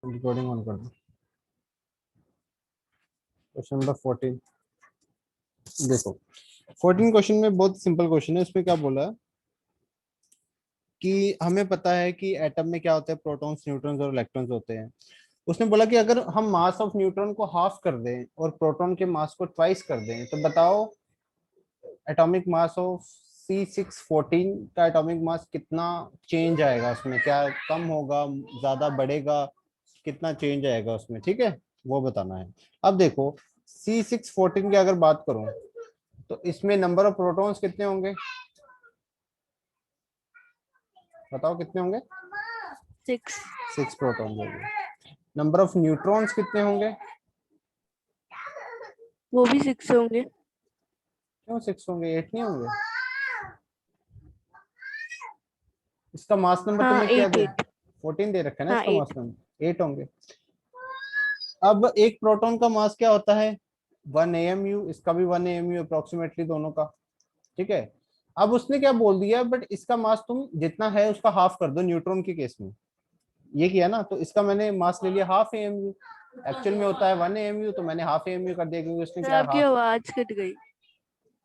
Recording on कर दो। Question number 14 देखो। 14 क्वेश्चन में बहुत सिंपल क्वेश्चन है। उसमें क्या बोला है कि हमें पता है कि एटम में क्या होता है, प्रोटॉन्स, न्यूट्रॉन्स और इलेक्ट्रॉन्स होते हैं। उसने बोला कि अगर हम मास ऑफ न्यूट्रॉन को हाफ कर दें और प्रोटॉन के मास को ट्वाइस कर दें तो बताओ एटॉमिक मास ऑफ C614 का एटॉमिक मास कितना चेंज आएगा उसमें, क्या कम होगा, ज्यादा बढ़ेगा, कितना चेंज आएगा उसमें, ठीक है, वो बताना है। अब देखो C614 की अगर बात करूं तो इसमें नंबर ऑफ प्रोटॉन्स कितने होंगे, बताओ कितने होंगे। 6। 6 प्रोटॉन्स होंगे। नंबर ऑफ न्यूट्रॉन्स कितने होंगे, वो भी 6 होंगे। क्यों 6 होंगे, 8 नहीं होंगे। इसका मास नंबर हाँ तुम्हें क्या 8 दे, 8। 14 दे रखा है ना, हाँ इसका मास 8। नंबर 8 होंगे। अब एक प्रोटॉन का मास क्या होता है 1 AMU, इसका भी 1 AMU अप्रोक्सीमेटली दोनों का, ठीक है। अब उसने क्या बोल दिया, बट इसका मास तुम जितना है उसका हाफ कर दो न्यूट्रॉन के केस में, ये किया ना, तो इसका मैंने मास ले लिया ½ AMU। एक्चुअल में होता है 1 AMU, तो मैंने ½ AMU कर दिया क्योंकि उसने सर क्या आपकी हाफ। आवाज कट गई।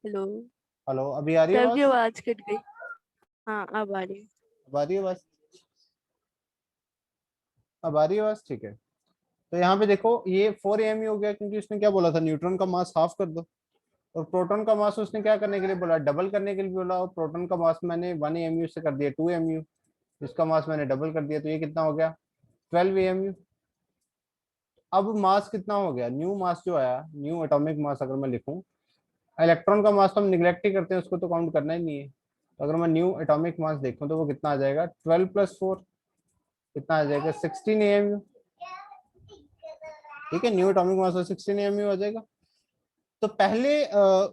हेलो। हेलो, अभी आ रही है सर आपकी आवाज। आवाज कट गई। हाँ अब आ रही है। अब आ रही है आवाज। अब आ रही है आवाज, ठीक है। तो यहाँ पे देखो ये 4 AMU हो गया क्योंकि उसने क्या बोला था, न्यूट्रॉन का मास हाफ कर दो। और प्रोटॉन का मास उसने क्या करने के लिए बोला, डबल करने के लिए बोला। और प्रोटॉन का मास मैंने 1 AMU से कर दिया 2 AMU, इसका मास मैंने डबल कर दिया, तो ये कितना हो गया 12 AMU। अब मास कितना हो गया, न्यू मास जो आया, न्यू एटॉमिक मास अगर मैं लिखूं, इलेक्ट्रॉन का मास तो हम निगलेक्ट ही करते हैं, उसको तो काउंट करना ही नहीं है। तो अगर मैं न्यू एटॉमिक मास देखूं तो वो कितना आ जाएगा 12+4, कितना आ जाएगा 16 AMU, ठीक है। न्यू एटॉमिक मास 16 AMU आ जाएगा। तो पहले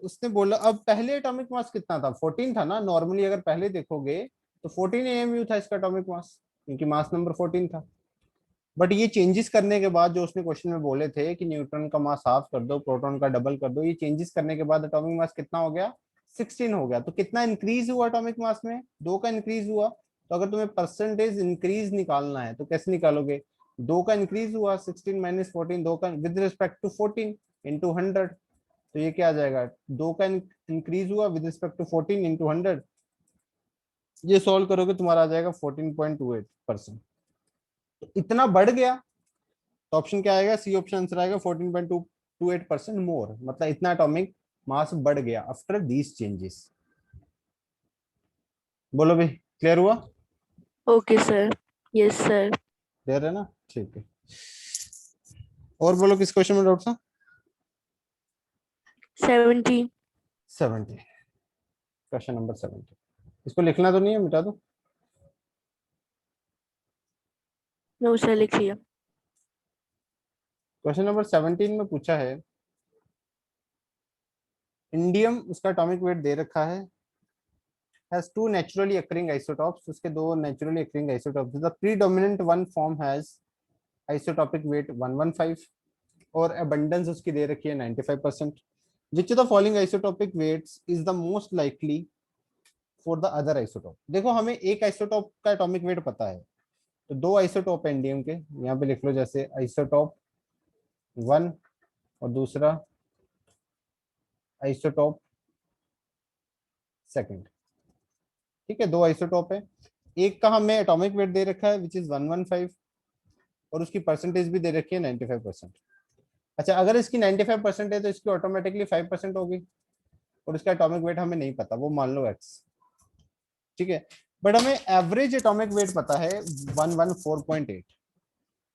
उसने बोला, अब पहले एटॉमिक मास कितना था, 14 था ना। नॉर्मली अगर पहले देखोगे तो 14 AMU था इसका एटॉमिक मास, क्योंकि मास नंबर 14 था। बट ये चेंजेस करने के बाद जो उसने क्वेश्चन में बोले थे कि न्यूट्रॉन का मास हाफ कर दो, प्रोटॉन का डबल कर दो, ये चेंजेस करने के बाद एटॉमिक मास कितना हो गया 16 हो गया। तो कितना इंक्रीज हुआ एटॉमिक मास में, 2 का इंक्रीज हुआ। तो अगर तुम्हें परसेंटेज इंक्रीज निकालना है तो कैसे निकालोगे, 2 का इंक्रीज हुआ, 16 माइनस 14, 2 का विद रिस्पेक्ट टू 14 इंटू 100। तो ये क्या आ जाएगा, 2 का इंक्रीज हुआ विद रिस्पेक्ट टू 14 इंटू 100। ये सॉल्व करोगे तुम्हारा आ जाएगा 14.28%। तो इतना बढ़ गया, तो ऑप्शन क्या आएगा, सी ऑप्शन आंसर आएगा 14.28% मोर, मतलब इतना एटॉमिक मास बढ़ गया आफ्टर दीज चेंजेस। बोलो भाई, क्लियर हुआ। Okay sir. Yes sir. Clear है ना, ठीक है। और बोलो किस क्वेश्चन में डाउट था। 17। 70, क्वेश्चन नंबर 70। इसको लिखना तो नहीं है, मिटा दो। नो सर लिख लिया। क्वेश्चन नंबर 17 में पूछा है, इंडियम उसका एटॉमिक वेट दे रखा है, has two naturally occurring isotopes, उसके दो naturally occurring isotopes, the predominant one form has isotopic weight 115 और abundance उसकी दे रखी है 95%। which of the following isotopic weights is the most likely for the other isotope। देखो हमें एक आइसोटॉप का एटॉमिक वेट पता है, तो दो आइसोटॉप है इंडियम के, यहाँ पे लिख लो, जैसे आइसोटॉप 1 और दूसरा आइसोटॉप सेकंड, ठीक है। दो आइसोटॉप है, एक का हमें एटॉमिक वेट दे रखा है विच इज 115 और उसकी परसेंटेज भी दे रखी है 95%। अच्छा, अगर इसकी 95% है तो इसकी ऑटोमेटिकली 5% होगी, और इसका एटॉमिक वेट हमें नहीं पता, वो मान लो x, ठीक है। बट हमें एवरेज एटॉमिक वेट पता है 114.8,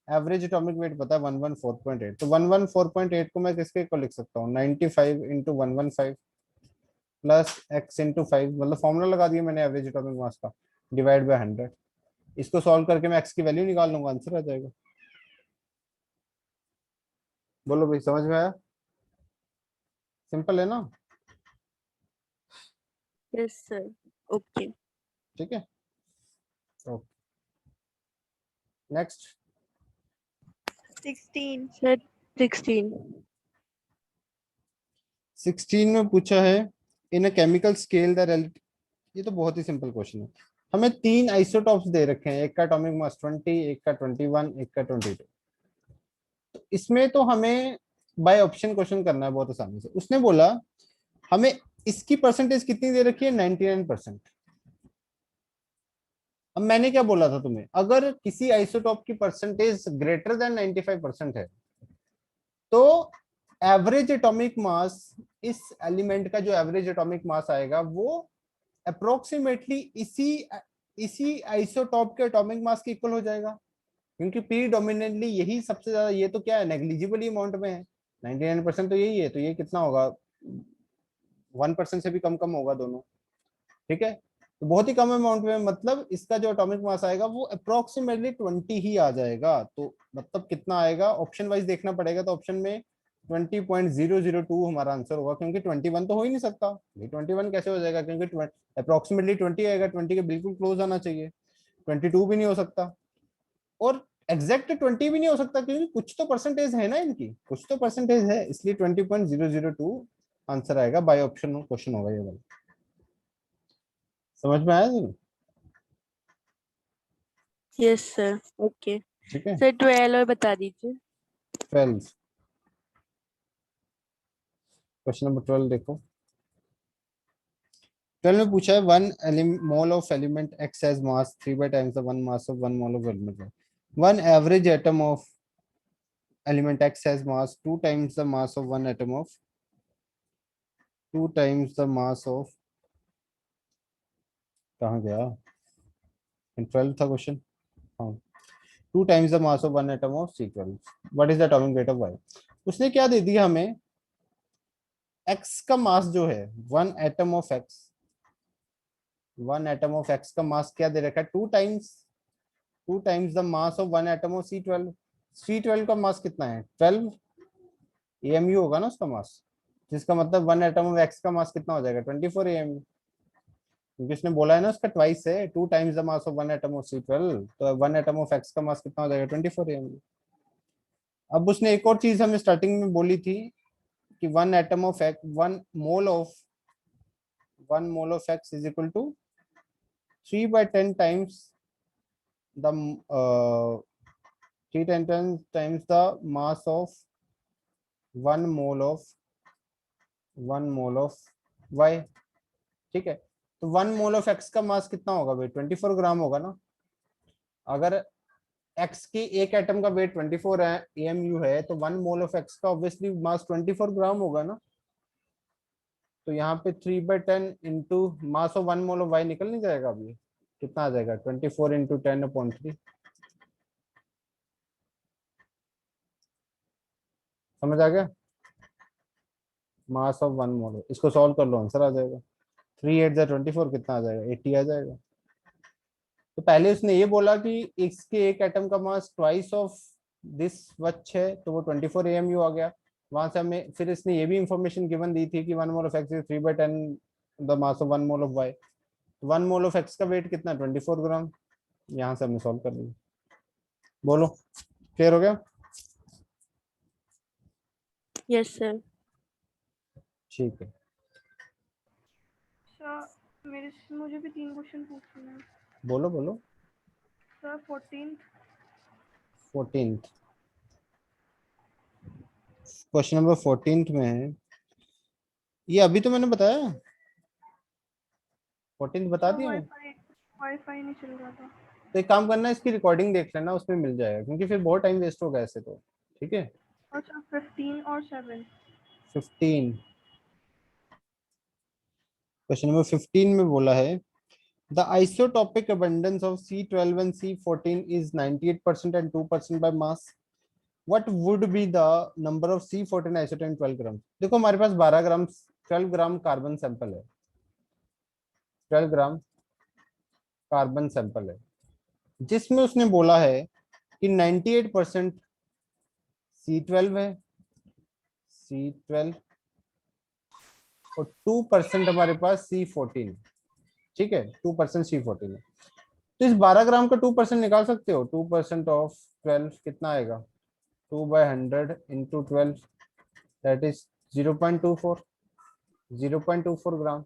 एवरेज एटॉमिक वेट पता है 114.8। तो 114.8 को मैं किसके को लिख सकता हूँ, 95 इंटू 115 प्लस x इंटू 5, मतलब फॉर्मूला लगा दिया मैंने एवरेज एटॉमिक मास का, डिवाइड बाय 100। इसको सॉल्व करके मैं x की वैल्यू निकाल लूंगा, आंसर आ जाएगा। बोलो भाई, समझ में आया, सिंपल है ना। Yes sir. ओके। ठीक है, ओके, नेक्स्ट। 16 सर। 16। 16 में पूछा है, in a chemical scale the relative, ये तो बहुत ही सिंपल क्वेश्चन है। हमें तीन आइसोटॉप्स दे रखे हैं, एक का एटॉमिक मास 20, एक का 21, एक का 22। तो इसमें तो हमें बाय ऑप्शन क्वेश्चन करना है बहुत आसानी से। उसने बोला हमें इसकी परसेंटेज कितनी दे रखी है, 99%। अब मैंने क्या बोला था तुम्हें, अगर किसी आइसोटॉप की परसेंटेज ग्रेटर देन 95% है तो एवरेज एटॉमिक मास, इस एलिमेंट का जो एवरेज एटॉमिक मास आएगा वो अप्रोक्सीमेटली इसी इसी आइसोटॉप के एटॉमिक मास के इक्वल हो जाएगा, क्योंकि प्रीडोमिनेंटली यही सबसे ज्यादा, ये तो क्या है नेग्लिजिबल अमाउंट में है, 99% तो यही है, तो ये कितना होगा, 1% से भी कम कम होगा दोनों। ठीक है, तो बहुत ही कम अमाउंट में, मतलब इसका जो एटॉमिक मास आएगा वो अप्रोक्सीमेटली 20 ही आ जाएगा। तो मतलब कितना आएगा, ऑप्शन वाइज देखना पड़ेगा, तो ऑप्शन में 20.002 हमारा आंसर होगा, क्योंकि 21 तो हो ही नहीं सकता। ये 21 कैसे हो जाएगा, क्योंकि अप्रोक्सीमेटली 20 आएगा, 20 के बिल्कुल क्लोज आना चाहिए। 22 भी नहीं हो सकता, और एग्जैक्ट 20 भी नहीं हो सकता, क्योंकि कुछ तो परसेंटेज है ना इनकी, कुछ तो परसेंटेज है, इसलिए 20.002 आंसर आएगा। बाय ऑप्शन क्वेश्चन होगा ये वाला। समझ में आया तुम्हें? Yes sir, okay. ठीक है, सर 12 और बता दीजिए। 12, क्वेश्चन नंबर 12 देखो। 12 में पूछा है one mole of element x has mass 3 times the one mass of one mole of element, one average atom of element x has mass 2 times the mass of one atom of 2 times the mass of, कहाँ गया, 12 था question, हाँ, 2 times the mass of one atom of C12, what is the atomic weight of y. उसने क्या दे दिया हमें, x का मास जो है, one atom of x, one atom of x का मास क्या दे रखा है, 2 times the mass of one atom of C12। C12 का मास कितना है, 12 AMU होगा ना उसका मास, जिसका मतलब वन एटम ऑफ एक्स का मास कितना हो जाएगा, 24 AMU, क्योंकि उसने बोला है ना उसका ट्वाइस है, 2 times the mass of one atom of C12, तो वन एटम ऑफ एक्स का मास कितना हो जाएगा, 24 AMU। अब उसने एक और चीज हमें स्टार्टिंग में बोली थी कि one atom of x, one mole of x is equal to 3/10 times the 3/10 times the mass of one mole of y. ठीक है, तो वन मोल ऑफ एक्स का मास कितना होगा भाई, 24 ग्राम होगा ना। अगर एक्स की एक एटम का वेट 24 है, AMU है, तो वन मोल ऑफ एक्स का ऑब्वियसली मास 24 ग्राम होगा ना। तो यहाँ पे 3/10 into mass of one mole of y निकल नहीं जाएगा अभी, कितना आ जाएगा, 24 इंटू 10/3। समझ आ गया, मास ऑफ वन मोल, इसको सॉल्व कर लो आंसर आ जाएगा, 3 8 जा 24, कितना आ जाएगा, 80 आ जाएगा। तो पहले उसने ये बोला कि इसके एक एटम का मास ट्वाइस ऑफ दिस वच है, तो वो 24 AMU आ गया। वहां से हमें फिर इसने ये भी इंफॉर्मेशन गिवन दी थी कि one mole of x is 3/10 the mass of one mole of y. One mole of x का वेट कितना, 24 ग्राम। यहाँ से हमने सॉल्व कर लिया। बोलो, क्लियर हो गया? Yes sir. ठीक है, सर मुझे भी 3 क्वेश्चन पूछने हैं। बोलो बोलो। सर 14 14, क्वेश्चन नंबर 14 में है, ये अभी तो मैंने बताया, 14 बता सर दिया मैं। वाईफाई नहीं चल रहा था। तो एक काम करना, इसकी रिकॉर्डिंग देख लेना, उसमें मिल जाएगा, क्योंकि फिर बहुत टाइम वेस्ट होगा ऐसे तो। ठीक है, और सर 15 और 7। 15, क्वेश्चन नंबर 15 में बोला है the isotopic abundance of C12 and C14 is 98% and 2% by mass. What would be the number of C14 isotope in 12 ग्राम। देखो हमारे पास 12 ग्राम 12 ग्राम कार्बन सैंपल है, 12 ग्राम कार्बन सैंपल है, जिसमें उसने बोला है कि 98% C12 है, C12, और 2% हमारे पास C14। ठीक है, 2% C14 है। तो इस 12 ग्राम का 2% निकाल सकते हो, 2% ऑफ 12 कितना आएगा, 2/100 इंटू 12, दैट इज 0.24, 0.24 ग्राम।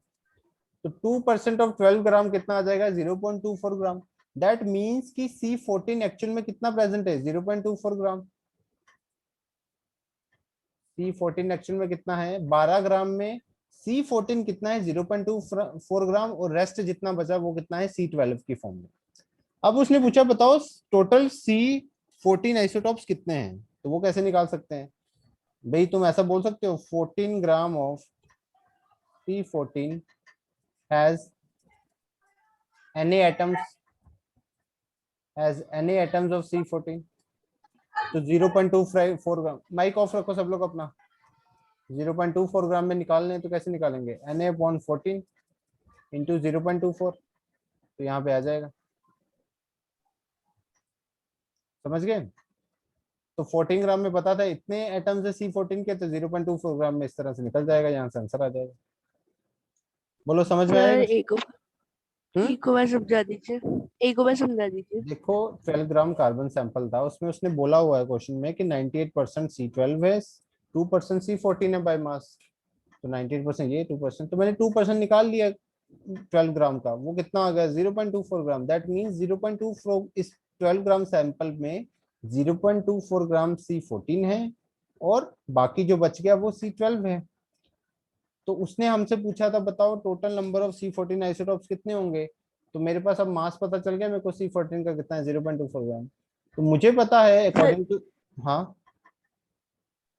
तो 2% ऑफ 12 ग्राम कितना आ जाएगा, 0.24 ग्राम। दैट मीन्स कि C14 एक्चुअल में कितना प्रेजेंट है, 0.24 ग्राम। C14 एक्चुअल में कितना है 12 ग्राम में, C14 कितना है 0.24 ग्राम, और रेस्ट जितना बचा वो कितना है C12 की फॉर्म में। अब उसने पूछा बताओ टोटल C14 आइसोटॉप्स कितने हैं, तो वो कैसे निकाल सकते हैं भाई, तुम ऐसा बोल सकते हो 14 gram of C14 has any atoms of C14, तो 0.24 ग्राम। माइक ऑफ रखो सब लोग अपना। 0.24 ग्राम में निकालने हैं तो कैसे निकालेंगे, Na/14 इंटू 0.24, तो यहाँ पे आ जाएगा, समझ गए। तो 14 ग्राम में पता था इतने एटम्स है C14 के, तो 0.24 ग्राम में इस तरह से निकल जाएगा, यहाँ से आंसर आ जाएगा। बोलो समझ में सर आएगा। एक को बार समझा दीजिए, एक को बार समझा दीजिए। देखो 12 ग्राम कार्बन सैंपल था, उसमें उसने बोला हुआ है क्वेश्चन में कि 98% C12 है, 2% C14 है बाय मास, तो 98% ये 2%, तो मैंने 2% निकाल लिया 12 ग्राम का, वो कितना आ गया 0.24 ग्राम। दैट मीन्स 0.24 इस 12 ग्राम सैंपल में 0.24 ग्राम C14 है, और बाकी जो बच गया वो C12 है। तो उसने हमसे पूछा था बताओ total number of C14 isotopes कितने होंगे, तो मेरे पास अब मास पता चल गया, मेरे को C14 का कितना है 0.24 ग्राम, तो मुझे पता है सर अकॉर्डिंग टू। हाँ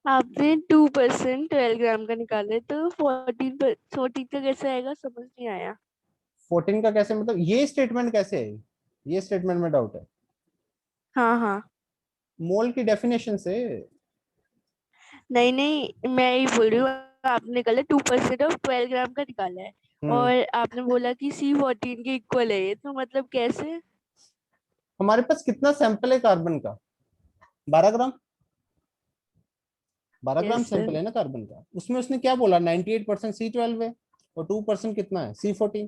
आपने 2% 12 ग्राम का निकाला है, तो 14 का कैसे आएगा, समझ नहीं आया। 14 का कैसे, मतलब ये स्टेटमेंट कैसे है, ये स्टेटमेंट में डाउट है। हाँ हाँ। मोल की डेफिनेशन से। नहीं नहीं, मैं यही बोल रही हूँ, आपने निकाला 2% ऑफ 12 ग्राम का निकाला है, हम्म और आपने बोला कि C14 के इक्वल है ये, तो मतलब कैसे। हमारे पास कितना सैंपल है कार्बन का, 12 ग्राम, 12 ग्राम यस सैंपल सर। है ना कार्बन का, उसमें उसने क्या बोला 98% C12 है, और 2% कितना है C14,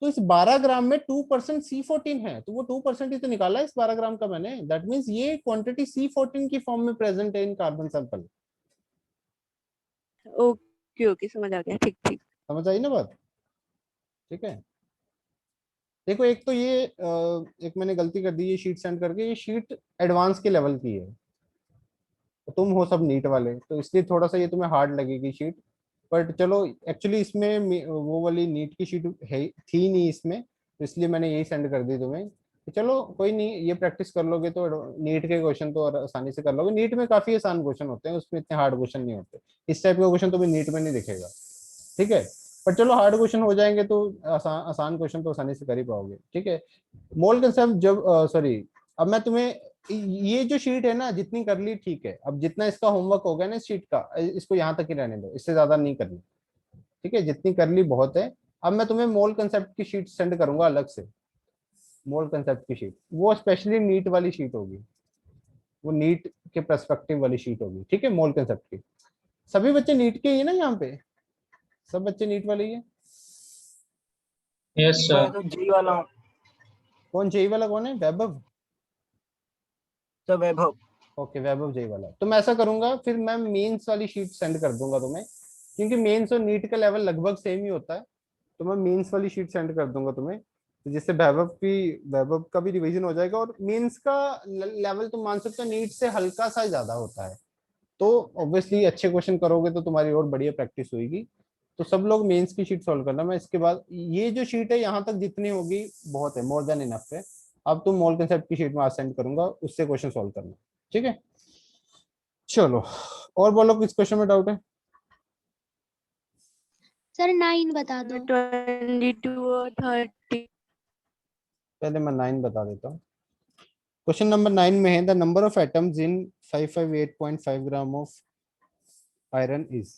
तो इस 12 ग्राम में 2% C14 है, तो वो 2% ही तो निकाला इस 12 ग्राम का मैंने, दैट मीन्स ये क्वांटिटी C14 की फॉर्म में प्रेजेंट है इन कार्बन सैंपल। ओके ओके, समझ आ गया, ठीक ठीक। समझ आई ना बात, ठीक है। देखो एक तो ये एक मैंने गलती कर दी, ये शीट सेंड करके, ये शीट एडवांस के लेवल की है, तो तुम हो सब नीट वाले, तो इसलिए थोड़ा सा ये तुम्हें हार्ड लगेगी शीट, बट चलो एक्चुअली इसमें वो वाली नीट की शीट है थी नहीं इसमें, तो इसलिए मैंने यही सेंड कर दी तुम्हें, तो चलो कोई नहीं, ये प्रैक्टिस कर लोगे तो नीट के क्वेश्चन तो और आसानी से कर लोगे, नीट में काफी आसान क्वेश्चन होते हैं, उसमें इतने हार्ड क्वेश्चन नहीं होते, इस टाइप का क्वेश्चन तुम्हें नीट में नहीं दिखेगा, ठीक है। पर चलो हार्ड क्वेश्चन हो जाएंगे तो आसान क्वेश्चन तो आसानी से कर ही पाओगे, ठीक है। मोल कंसेप्ट जब सॉरी, अब मैं तुम्हें ये जो शीट है ना जितनी कर ली ठीक है, अब जितना इसका होमवर्क हो गया ना इस शीट का, इसको यहाँ तक ही रहने दो, इससे ज्यादा नहीं करनी, ठीक है, जितनी कर ली बहुत है। अब मैं तुम्हें मोल कंसेप्ट की शीट सेंड करूंगा अलग से, मोल कंसेप्ट की शीट, वो स्पेशली नीट वाली शीट होगी, वो नीट के पर्सपेक्टिव वाली शीट होगी, ठीक है, मोल कंसेप्ट की। सभी बच्चे नीट के ही है ना यहाँ पे, सब बच्चे नीट वाले ही है। यस मैं सर। तो जी वाला हूँ कौन जेई वाला कौन है, वैभव। सर, वैभव। ओके वैभव जेई वाला, तो मैं ऐसा करूंगा फिर मैं मेंस वाली शीट सेंड कर दूंगा तुम्हें, क्योंकि मेंस और नीट का लेवल लगभग सेम ही होता है, तो मैं मेंस वाली शीट सेंड कर दूंगा तुम्हें, तो जिससे वैभव का भी रिवीजन हो जाएगा, और मेंस का लेवल तुम मान सकते हो नीट से हल्का सा ज्यादा होता है, तो ऑब्वियसली अच्छे क्वेश्चन करोगे तो तुम्हारी और बढ़िया प्रैक्टिस होगी, तो सब लोग मेंस की शीट सॉल्व करना, मैं इसके बाद ये जो शीट है यहाँ तक जितनी होगी बहुत है, मोर देन इनफ है। अब तुम मोल कंसेप्ट की शीट में आज सेंड करूंगा, उससे क्वेश्चन सॉल्व करना, ठीक है। चलो और बोलो, किस क्वेश्चन में डाउट है। सर 9 बता दो। 22 और 30। पहले मैं 9 बता देता हूँ। क्वेश्चन नंबर 9 में है the number of atoms in 558.5 gram of iron is,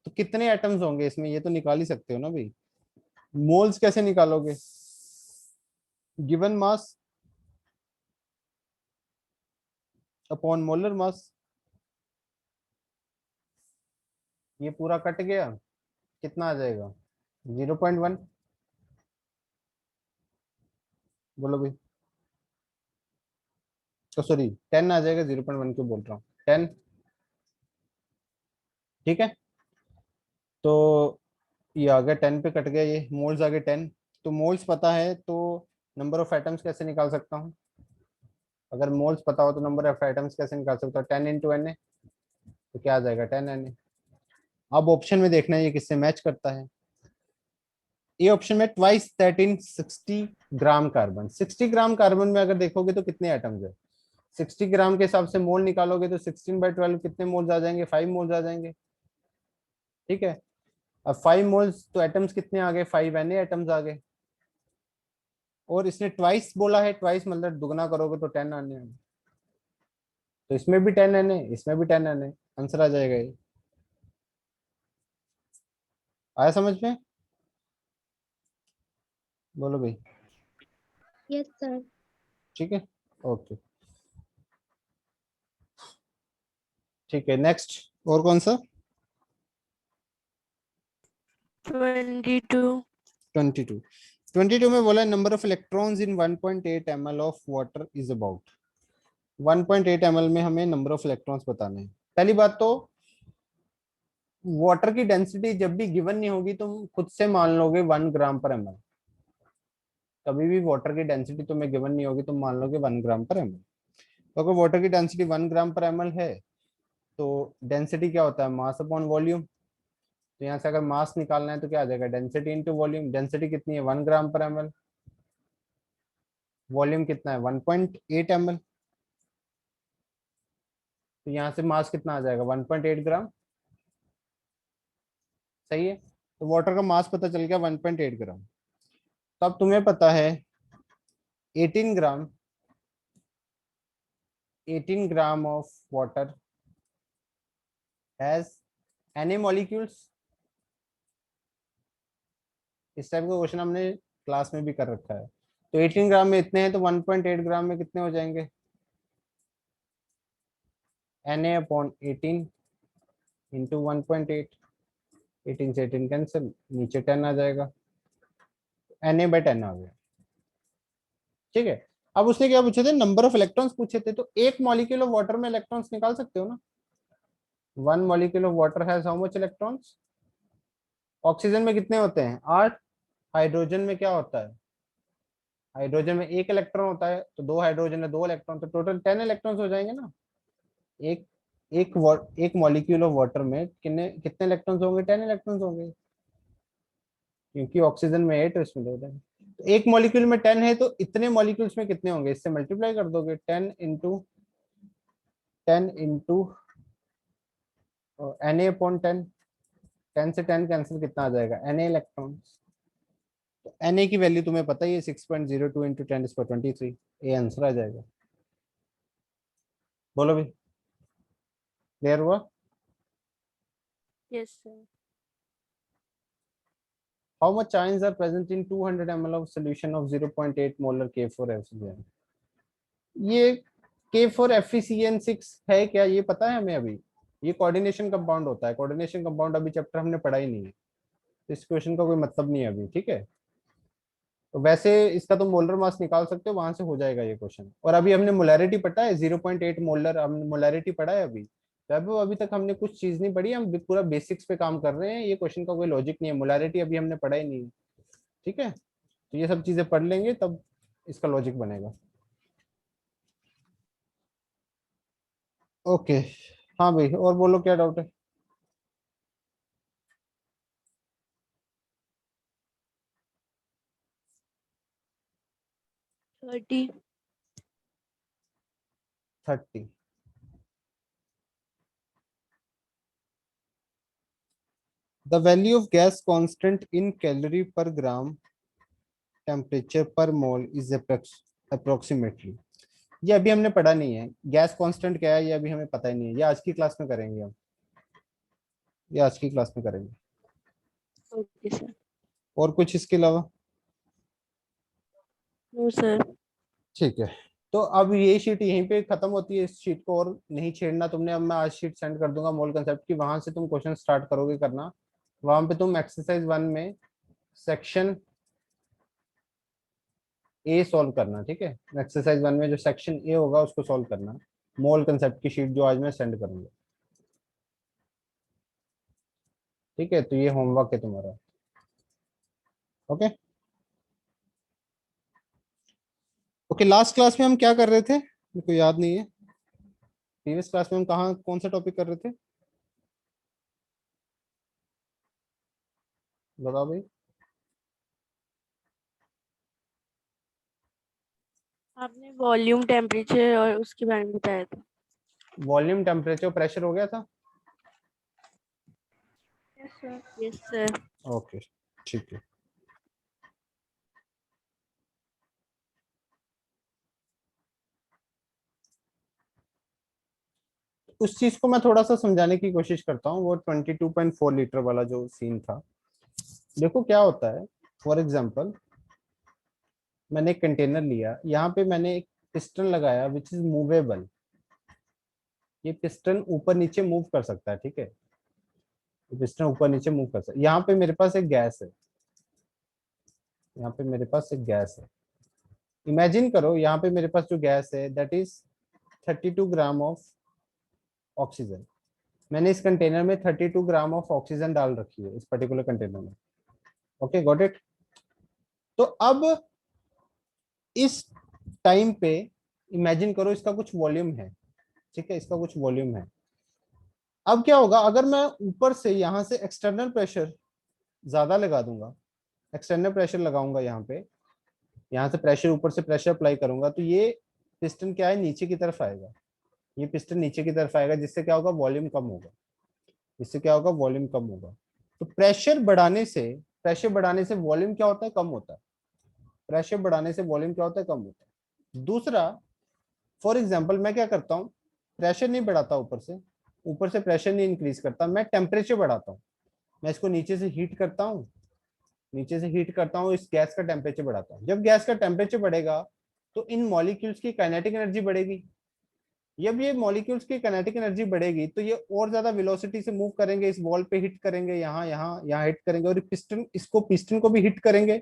तो कितने एटम्स होंगे इसमें, ये तो निकाल ही सकते हो ना भाई। मोल्स कैसे निकालोगे, गिवन मास अपॉन मोलर मास, ये पूरा कट गया, कितना आ जाएगा 0.1, बोलो भाई, तो सॉरी 10 आ जाएगा, 0.1 क्यों बोल रहा हूँ 10, ठीक है। तो ये आ गया 10 पे कट गया, ये मोल्स आ गए 10, तो मोल्स पता है तो नंबर ऑफ एटम्स कैसे निकाल सकता हूँ, अगर मोल्स पता हो तो नंबर ऑफ एटम्स कैसे निकाल सकते हो, 10 इंटू Na, तो क्या आ जाएगा 10 Na। अब ऑप्शन में देखना है ये किससे मैच करता है। ये ऑप्शन में twice that in 60 gram carbon, 60 gram carbon में अगर देखोगे तो कितने एटम्स है, 60 ग्राम के हिसाब से मोल निकालोगे तो 16/12 कितने मोल्स आ जाएंगे, 5 मोल्स आ जाएंगे। ठीक है, अब 5 मोल्स तो एटम्स कितने आ गए, 5 Na एटम्स आ गए। और इसने ट्वाइस बोला है, ट्वाइस मतलब दुगना करोगे तो 10 आने हैं। तो इसमें भी 10 Na, इसमें भी 10 Na, आंसर आ जाएगा ये। आया समझ में? बोलो भाई। Yes sir. ठीक है, ओके, ठीक है, नेक्स्ट और कौन सा? 22। 22 में बोला number of electrons in 1.8 ml of water is about. 1.8 ml में हमें नंबर ऑफ इलेक्ट्रॉन्स बताने हैं। पहली बात तो वाटर की डेंसिटी जब भी गिवन नहीं होगी तुम खुद से मान लोगे 1 ग्राम पर ml। कभी भी वाटर की डेंसिटी तुम्हें गिवन नहीं होगी, तुम मान लोगे 1 ग्राम पर ml। तो अगर वाटर की डेंसिटी 1 ग्राम पर ml है तो डेंसिटी क्या होता है, मास अपॉन वॉल्यूम। तो यहाँ से अगर मास निकालना है तो क्या आ जाएगा, डेंसिटी इंटू वॉल्यूम। डेंसिटी कितनी है 1 ग्राम पर ml, वॉल्यूम कितना है 1.8 ml। तो यहाँ से मास कितना आ जाएगा 1.8 ग्राम। सही है, तो वाटर का मास पता चल गया 1.8 ग्राम। तो अब तुम्हें पता है 18 ग्राम, 18 gram of water has Na molecules. इस टाइप का क्वेश्चन हमने क्लास में भी कर रखा है। तो 18 ग्राम में इतने हैं तो 1.8 ग्राम में कितने हो जाएंगे, Na अपॉन 18 इंटू 1.8। 18 से 18 कैंसिल, नीचे 10 आ जाएगा, Na/10 आ गया। ठीक है, अब उसने क्या पूछे थे, नंबर ऑफ इलेक्ट्रॉन्स पूछे थे। तो एक मॉलिक्यूल ऑफ वाटर में इलेक्ट्रॉन्स निकाल सकते हो ना। 1 molecule of water has how much electrons. Oxygen में कितने होते हैं 8, हाइड्रोजन में क्या होता है, हाइड्रोजन में 1 इलेक्ट्रॉन होता है, तो 2 हाइड्रोजन है 2 इलेक्ट्रॉन, तो टोटल 10 इलेक्ट्रॉन्स हो जाएंगे ना। एक एक मॉलिक्यूल ऑफ वाटर में कितने कितने इलेक्ट्रॉन्स होंगे, 10 इलेक्ट्रॉन्स होंगे, क्योंकि ऑक्सीजन में 8 इसमें 2 है। तो एक मॉलिक्यूल में 10 है तो इतने मॉलिक्यूल्स में कितने होंगे, इससे मल्टीप्लाई कर दोगे, 10 इंटू Na अपॉन 10। 10 से 10 कैंसिल, कितना आ जाएगा Na इलेक्ट्रॉन्स। तो Na की वैल्यू तुम्हें पता ही है 6.02 इंटू 10⁻23। ये आंसर आ जाएगा। बोलो भी, क्लियर हुआ? Yes sir. How much ions are present in 200 ml of solution of 0.8 molar K4FeCN? ये K4FeCN6 है क्या, ये पता है हमें अभी? ये कोऑर्डिनेशन कंपाउंड होता है। कोऑर्डिनेशन कंपाउंड अभी चैप्टर हमने पढ़ा ही नहीं है, तो इस क्वेश्चन का कोई मतलब नहीं है अभी। ठीक है, तो वैसे इसका तो मोलर मास निकाल सकते हो, वहां से हो जाएगा ये क्वेश्चन। और अभी हमने मोलैरिटी पढ़ा है 0.8 मोलर, हमने मोलैरिटी पढ़ा है अभी। तो अभी तक हमने कुछ चीज नहीं पढ़ी, हम पूरा बेसिक्स पे काम कर रहे हैं। ये क्वेश्चन का कोई लॉजिक नहीं है, मोलैरिटी अभी हमने पढ़ा ही नहीं है। ठीक है, तो ये सब चीजें पढ़ लेंगे तब इसका लॉजिक बनेगा। ओके, हाँ भाई, और बोलो क्या डाउट है। 30। 30। The value of gas constant in calorie पर ग्राम टेम्परेचर पर मोल इज अप्रोक्सीमेटली। ये अभी हमने पढ़ा नहीं है, गैस कांस्टेंट क्या है ये अभी हमें पता ही नहीं है। ये आज की क्लास में करेंगे हम, ये आज की क्लास में करेंगे। Okay sir. और कुछ इसके अलावा? No sir. ठीक है, तो अब ये शीट यहीं पे खत्म होती है। इस शीट को और नहीं छेड़ना तुमने। अब मैं आज शीट सेंड कर दूंगा मोल कंसेप्ट की, वहां से तुम क्वेश्चन स्टार्ट करोगे करना। वहां पे तुम एक्सरसाइज 1 में सेक्शन ए सॉल्व करना। ठीक है, एक्सरसाइज 1 में जो सेक्शन ए होगा उसको सॉल्व करना, मोल कंसेप्ट की शीट जो आज मैं सेंड करूंगा। ठीक है, तो ये होमवर्क है तुम्हारा। ओके ओके, लास्ट क्लास में हम क्या कर रहे थे, मेरे को याद नहीं है प्रीवियस क्लास में हम कहाँ कौन सा टॉपिक कर रहे थे, बताओ भाई। आपने वॉल्यूम टेम्परेचर और उसके बारे में बताया था। वॉल्यूम, टेम्परेचर, प्रेशर हो गया था। Yes sir. Yes sir. Okay ठीक है। उस चीज को मैं थोड़ा सा समझाने की कोशिश करता हूँ। वो 22.4 लीटर वाला जो सीन था, देखो क्या होता है। फॉर एग्जाम्पल मैंने एक कंटेनर लिया, यहाँ पे मैंने एक पिस्टन लगाया विच इज मूवेबल। ये पिस्टन ऊपर नीचे मूव कर सकता है, ठीक है, ये पिस्टन ऊपर नीचे मूव कर सकता है। यहाँ पे मेरे पास एक गैस है, यहाँ पे मेरे पास एक गैस है। इमेजिन करो यहाँ पे मेरे पास जो गैस है that is 32 gram of oxygen. मैंने इस कंटेनर में 32 ग्राम ऑफ ऑक्सीजन डाल रखी है इस पर्टिकुलर कंटेनर में। Okay got it. तो अब इस टाइम पे इमेजिन करो इसका कुछ वॉल्यूम है, ठीक है, इसका कुछ वॉल्यूम है। अब क्या होगा अगर मैं ऊपर से यहाँ से एक्सटर्नल प्रेशर ज्यादा लगा दूंगा, एक्सटर्नल प्रेशर लगाऊंगा यहाँ पे, यहाँ से प्रेशर ऊपर से प्रेशर अप्लाई करूंगा, तो ये पिस्टन क्या है नीचे की तरफ आएगा, ये पिस्टन नीचे की तरफ आएगा, जिससे क्या होगा वॉल्यूम कम होगा, इससे क्या होगा वॉल्यूम कम होगा। तो प्रेशर बढ़ाने से वॉल्यूम क्या होता है कम होता है, प्रेशर बढ़ाने से वॉल्यूम क्या होता है कम होता है। दूसरा, फॉर एग्जांपल मैं क्या करता हूँ, प्रेशर नहीं बढ़ाता ऊपर से प्रेशर नहीं इंक्रीज करता, मैं टेम्परेचर बढ़ाता हूँ। मैं इसको नीचे से हीट करता हूँ, नीचे से हीट करता हूँ, इस गैस का टेम्परेचर बढ़ाता हूँ। जब गैस का टेम्परेचर बढ़ेगा तो इन मॉलिक्यूल्स की काइनेटिक एनर्जी बढ़ेगी। जब ये मॉलिक्यूल्स की काइनेटिक एनर्जी बढ़ेगी तो ये और ज्यादा वेलोसिटी से मूव करेंगे, इस वॉल पे हिट करेंगे, यहाँ हिट करेंगे, और पिस्टन को भी हिट करेंगे।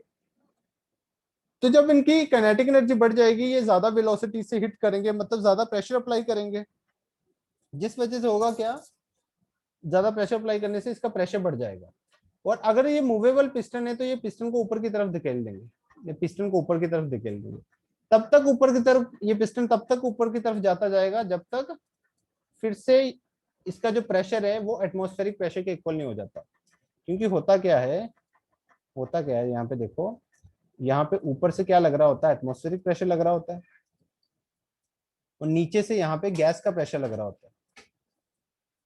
तो जब इनकी काइनेटिक एनर्जी बढ़ जाएगी, ये ज्यादा वेलोसिटी से हिट करेंगे, मतलब ज्यादा प्रेशर अप्लाई करेंगे, जिस वजह से होगा क्या, ज्यादा प्रेशर अप्लाई करने से इसका प्रेशर बढ़ जाएगा। और अगर ये मूवेबल पिस्टन है तो ये पिस्टन को ऊपर की तरफ धकेल देंगे, ये पिस्टन को ऊपर की तरफ धकेल देंगे। तब तक ऊपर की तरफ ये पिस्टन तब तक ऊपर की तरफ जाता जाएगा जब तक फिर से इसका जो प्रेशर है वो एटमॉस्फेरिक प्रेशर के इक्वल नहीं हो जाता। क्योंकि होता क्या है यहाँ पे देखो, यहाँ पे ऊपर से क्या लग रहा होता है, एटमॉस्फेरिक प्रेशर लग रहा होता है, और नीचे से यहाँ पे गैस का प्रेशर लग रहा होता है।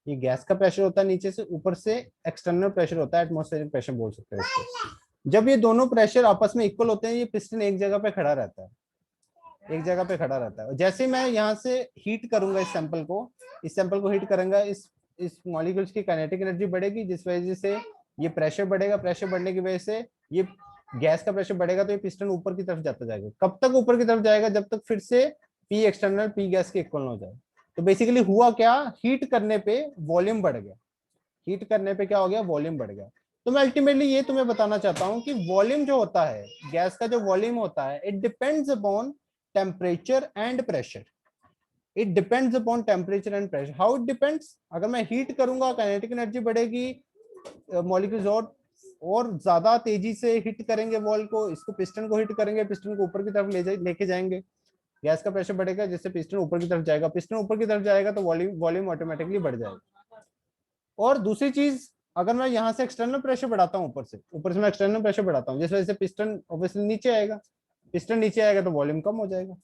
ये गैस का प्रेशर होता है नीचे से, ऊपर से एक्सटर्नल प्रेशर होता है, एटमॉस्फेरिक प्रेशर बोल सकते हैं इसको। जब ये दोनों प्रेशर आपस में इक्वल होते हैं, ये पिस्टन एक जगह पे खड़ा रहता है, एक जगह पे खड़ा रहता है। जैसे मैं यहाँ से हीट करूंगा इस सैंपल को हीट करूंगा, इस मॉलिक्यूल्स की काइनेटिक एनर्जी बढ़ेगी, जिस वजह से ये प्रेशर बढ़ेगा। प्रेशर बढ़ने की वजह से ये गैस का प्रेशर बढ़ेगा, तो ये पिस्टन ऊपर की तरफ जाता जाएगा। कब तक ऊपर की तरफ जाएगा, जब तक फिर से पी एक्सटर्नल पी गैस के इक्वल हो जाए। तो बेसिकली हुआ क्या, हीट करने पे वॉल्यूम बढ़ गया, हीट करने पे क्या हो गया, वॉल्यूम बढ़ गया। तो मैं अल्टीमेटली ये तुम्हें बताना चाहता हूं कि वॉल्यूम जो होता है, गैस का जो वॉल्यूम होता है, it depends upon temperature and pressure. It depends upon temperature and pressure. How it depends, अगर मैं हीट करूंगा काइनेटिक एनर्जी बढ़ेगी, मॉलिक्यूल्स और ज्यादा तेजी से हिट करेंगे वॉल को, इसको पिस्टन को हिट करेंगे, पिस्टन को ऊपर की तरफ लेके जाएंगे, गैस का प्रेशर बढ़ेगा जिससे पिस्टन ऊपर की तरफ जाएगा। पिस्टन ऊपर की तरफ जाएगा तो वॉल्यूम ऑटोमेटिकली बढ़ जाएगा। और दूसरी चीज, अगर मैं यहाँ से एक्सटर्नल प्रेशर बढ़ाता हूँ, ऊपर से मैं एक्सटर्नल प्रेशर बढ़ाता हूँ, जिस वजह से पिस्टन ऑब्वियसली नीचे आएगा, पिस्टन नीचे आएगा तो वॉल्यूम कम हो जाएगा।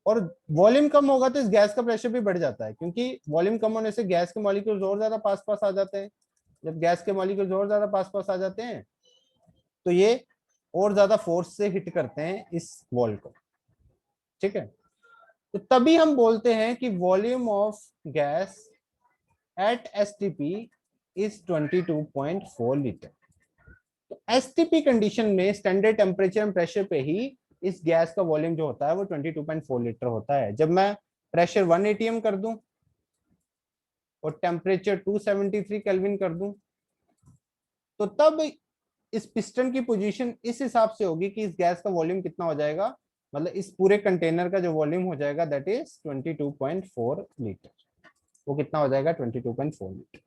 और वॉल्यूम कम होगा तो इस गैस का प्रेशर भी बढ़ जाता है, क्योंकि वॉल्यूम कम होने से गैस के मॉलिक्यूल्स और ज्यादा पास पास आ जाते हैं। जब गैस के मॉलिक्यूल्स और ज्यादा पास पास आ जाते हैं तो ये और ज्यादा फोर्स से हिट करते हैं इस वॉल को, ठीक है। तो तभी हम बोलते हैं कि volume of gas at STP is 22.4 litre. तो एसटीपी कंडीशन में, स्टैंडर्ड टेम्परेचर एंड प्रेशर पे ही इस गैस का वॉल्यूम जो होता है वो 22.4 लीटर होता है। जब मैं प्रेशर 1 atm कर दूं और टेम्परेचर 273 केल्विन कर दूं, तो तब इस पिस्टन की पोजीशन इस हिसाब से होगी कि इस गैस का वॉल्यूम कितना हो जाएगा, मतलब इस पूरे कंटेनर का जो वॉल्यूम हो जाएगा दैट इज 22.4 लीटर। वो कितना हो जाएगा, 22.4 लीटर,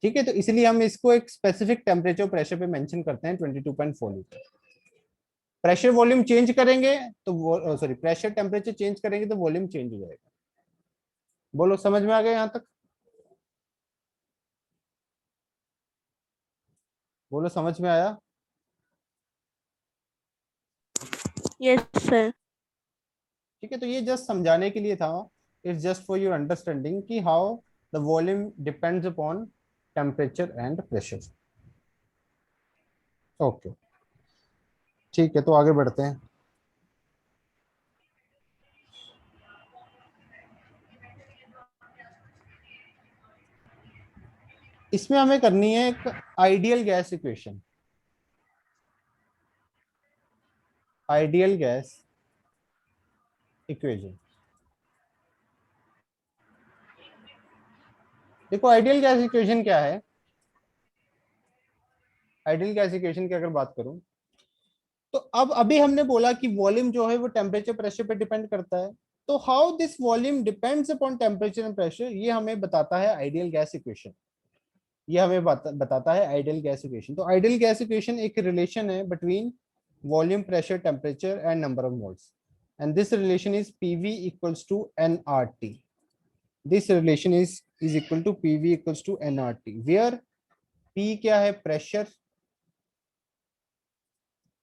ठीक है। तो इसलिए हम इसको एक स्पेसिफिक टेम्परेचर प्रेशर पे मेंशन करते हैं 22.4 लीटर। प्रेशर वॉल्यूम चेंज करेंगे तो सॉरी प्रेशर टेम्परेचर चेंज करेंगे तो वॉल्यूम चेंज हो जाएगा। बोलो समझ में आ गया यहां तक? बोलो समझ में आया? Yes sir. ठीक है, तो ये जस्ट समझाने के लिए था, it's just for your understanding कि how the volume depends upon temperature and pressure. Okay, ठीक है, तो आगे बढ़ते हैं। इसमें हमें करनी है एक ideal gas equation. Ideal gas equation, देखो आइडियल गैस इक्वेशन क्या है। आइडियल गैस इक्वेशन की अगर बात करूं तो अब अभी हमने बोला कि वॉल्यूम जो है वो टेम्परेचर प्रेशर पे डिपेंड करता है। तो how this volume depends upon temperature and pressure, ये हमें बताता है आइडियल गैस इक्वेशन। ये हमें बताता है आइडियल गैस इक्वेशन। तो आइडियल गैस इक्वेशन एक रिलेशन है between volume, pressure, temperature and number of moles, and this relation is PV equals to nRT। This relation is equal to PV equals to nRT, where P क्या है? Pressure,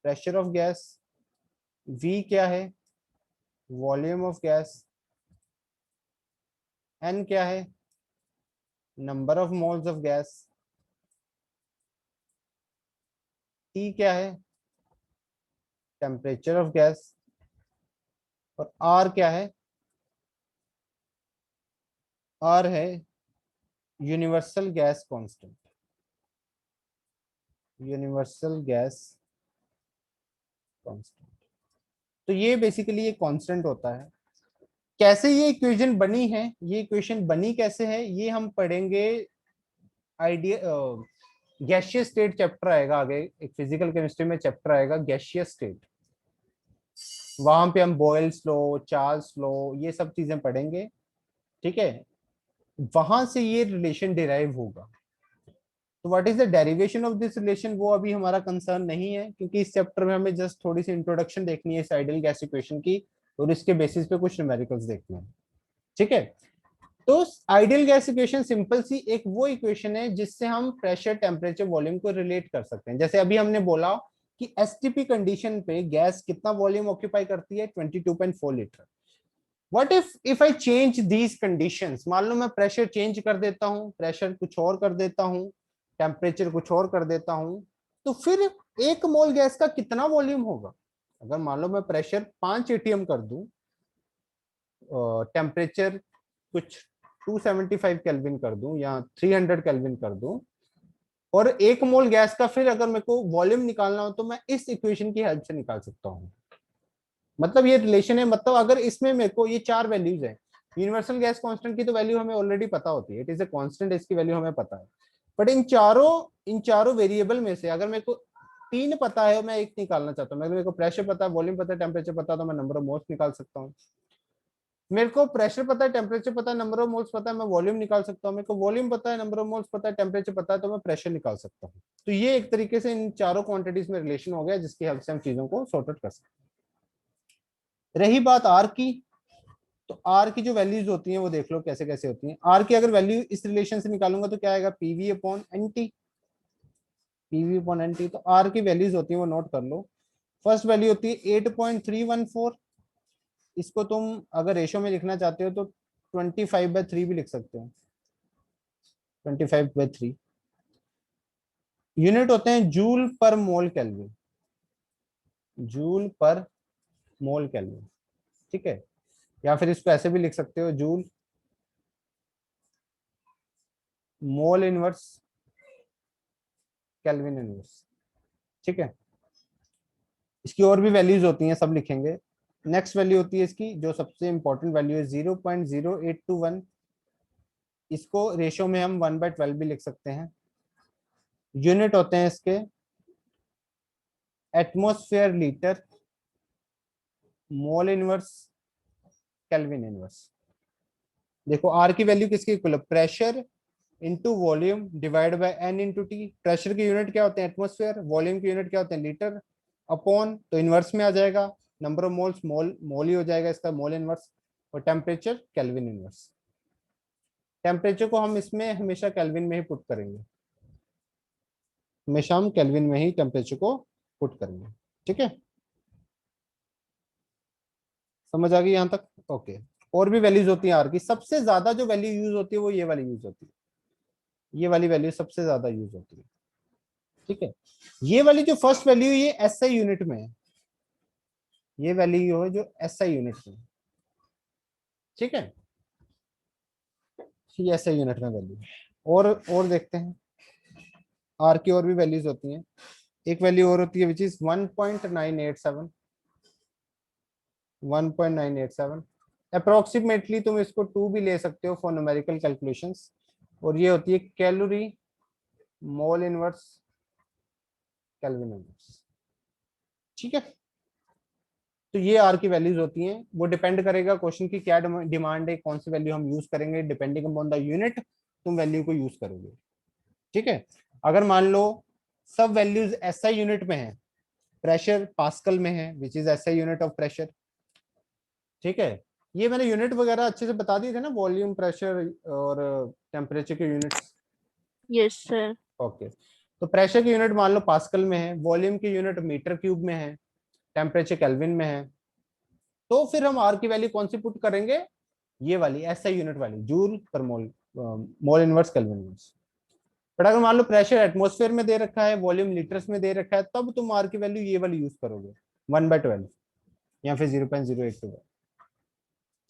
pressure of gas. V क्या है? Volume of gas. N क्या है? Number of moles of gas. T क्या है? Temperature of gas. और R क्या है? R है universal gas constant. Universal gas constant, तो ये बेसिकली ये कांस्टेंट होता है। कैसे ये इक्वेशन बनी है, ये इक्वेशन बनी कैसे है, ये हम पढ़ेंगे आइडिया गैसियस स्टेट चैप्टर आएगा आगे, एक फिजिकल केमिस्ट्री में चैप्टर आएगा गैसियस स्टेट। वहां पे हम बॉयल्स लॉ, चार्ल्स लॉ, ये सब चीजें पढ़ेंगे। ठीक है, वहां से ये रिलेशन डिराइव होगा। तो what is the derivation of this relation, वो अभी हमारा कंसर्न नहीं है, क्योंकि इस चैप्टर में हमें जस्ट थोड़ी सी इंट्रोडक्शन देखनी है इस आइडियल गैस इक्वेशन की, और इसके बेसिस पे कुछ न्यूमेरिकल्स देखने हैं। ठीक है, तो आइडियल गैस इक्वेशन सिंपल सी एक वो इक्वेशन है जिससे हम प्रेशर, टेम्परेचर, वॉल्यूम को रिलेट कर सकते हैं। जैसे अभी हमने बोला कि एसटीपी कंडीशन पे गैस कितना वॉल्यूम ऑक्यूपाई करती है? 22.4 litre. What if I change these conditions, मान लो मैं प्रेशर चेंज कर देता हूं, प्रेशर कुछ और कर देता हूं, टेम्परेचर कुछ और कर देता हूं, तो फिर एक मोल गैस का कितना वॉल्यूम होगा? अगर मान लो मैं प्रेशर 5 atm कर दूं, टेम्परेचर कुछ 275 केल्विन कर दूं या 300 केल्विन कर दूं, और एक मोल गैस का फिर अगर मेरे को वॉल्यूम निकालना हो तो मैं इस इक्वेशन की हेल्प से निकाल सकता हूं। मतलब ये रिलेशन है, मतलब अगर इसमें मेरे को ये 4 वैल्यूज है, यूनिवर्सल गैस कांस्टेंट की तो वैल्यू हमें ऑलरेडी पता होती है, इट इज अ कांस्टेंट, इसकी वैल्यू हमें पता है। बट इन चारों वेरिएबल में से अगर मेरे को 3 पता है और मैं एक निकालना चाहता हूँ, मेरे को प्रेशर पता है, वॉल्यूम पता है, टेम्परेचर पता है, तो मैं नंबर ऑफ मोल्स निकाल सकता हूँ। मेरे को प्रेशर पता है, टेम्परेचर पता है, नंबर ऑफ मोल्स पता है, मैं वॉल्यूम निकाल सकता हूँ। मेरे को वॉल्यूम पता है, नंबर ऑफ मोल्स पता है, टेम्परेचर पता है, तो मैं प्रेशर निकाल सकता हूँ। तो ये एक तरीके से इन चारों क्वांटिटीज में रिलेशन हो गया जिसकी हेल्प से हम चीजों को सॉर्ट आउट कर सकते हैं। रही बात आर की, तो आर की जो वैल्यूज होती हैं वो देख लो कैसे कैसे होती हैं। आर की अगर वैल्यू इस रिलेशन से निकालूंगा तो क्या आएगा? PV upon NT. PV upon NT, तो आर की वैल्यूज होती है वो नोट कर लो। फर्स्ट वैल्यू होती है 8.314। इसको तुम अगर रेशो में लिखना चाहते हो तो 25/3 भी लिख सकते हो, 25/3। यूनिट होते हैं जूल पर मोल केल्विन, जूल पर मोल केल्विन। ठीक है, या फिर इसको ऐसे भी लिख सकते हो, joule mole inverse kelvin inverse. ठीक है, इसकी और भी वैल्यूज होती हैं, सब लिखेंगे। नेक्स्ट वैल्यू होती है इसकी जो सबसे इंपॉर्टेंट वैल्यू है 0.0821। इसको रेशो में हम 1/12 भी लिख सकते हैं। यूनिट होते हैं इसके atmosphere litre, mole inverse, kelvin inverse. देखो आर की वैल्यू किसकी इक्वल है? Pressure into volume divide by N into T. Pressure की यूनिट क्या होते हैं? एटमॉस्फेयर। वॉल्यूम की यूनिट क्या होते हैं? लीटर। अपॉन, तो इनवर्स में आ जाएगा नंबर ऑफ मोल्स, मोल मोल ही हो जाएगा इसका, मोल इनवर्स, और टेम्परेचर केल्विन इनवर्स। टेम्परेचर को हम इसमें हमेशा केल्विन में ही पुट करेंगे, हमेशा हम केल्विन में ही टेम्परेचर को पुट करेंगे। ठीक है, समझ आ गई यहां तक? ओके। और भी वैल्यूज होती हैं आर की, सबसे ज्यादा जो वैल्यू यूज होती है वो ये वाली यूज होती है, ये वाली वैल्यू सबसे ज्यादा यूज होती है। ठीक है, ये वाली जो फर्स्ट वैल्यू ये एसआई यूनिट में है, ये वैल्यू है जो एसआई यूनिट में है। ठीक है, ये एसआई यूनिट में वैल्यू है। और देखते हैं आर की और भी वैल्यूज होती हैं। एक वैल्यू और होती है विच इज 1.987, 1.987 अप्रोक्सीमेटली, तुम इसको 2 भी ले सकते हो फॉर न्यूमेरिकल कैलकुलेशंस। और ये होती है कैलोरी मोल इनवर्स केल्विन इनवर्स। ठीक है, तो ये आर की वैल्यूज होती हैं। वो डिपेंड करेगा क्वेश्चन की क्या डिमांड है, कौन सी वैल्यू हम यूज करेंगे, डिपेंडिंग अपॉन द यूनिट तुम वैल्यू को यूज करोगे। ठीक है, अगर मान लो सब वैल्यूज एसआई यूनिट में है, प्रेशर पास्कल में है which is SI unit of pressure. ठीक है, ये मैंने यूनिट वगैरह अच्छे से बता दिए थे ना, वॉल्यूम, प्रेशर और टेम्परेचर के यूनिट्स। Yes sir. ओके, तो प्रेशर की यूनिट मान लो पास्कल में है, वॉल्यूम की यूनिट मीटर क्यूब में है, टेम्परेचर केल्विन में है। तो फिर हम आर की वैल्यू कौन सी पुट करेंगे, ये वाली एसआई यूनिट वाली, जूल पर मोल, मोल इनवर्स केल्विन इनवर्स। बट अगर मान लो प्रेशर एटमॉस्फेयर में दे रखा है, वॉल्यूम लीटर्स में दे रखा है, तब तुम आर की वैल्यू ये वाली यूज करोगे, 1/12 या फिर 0.082।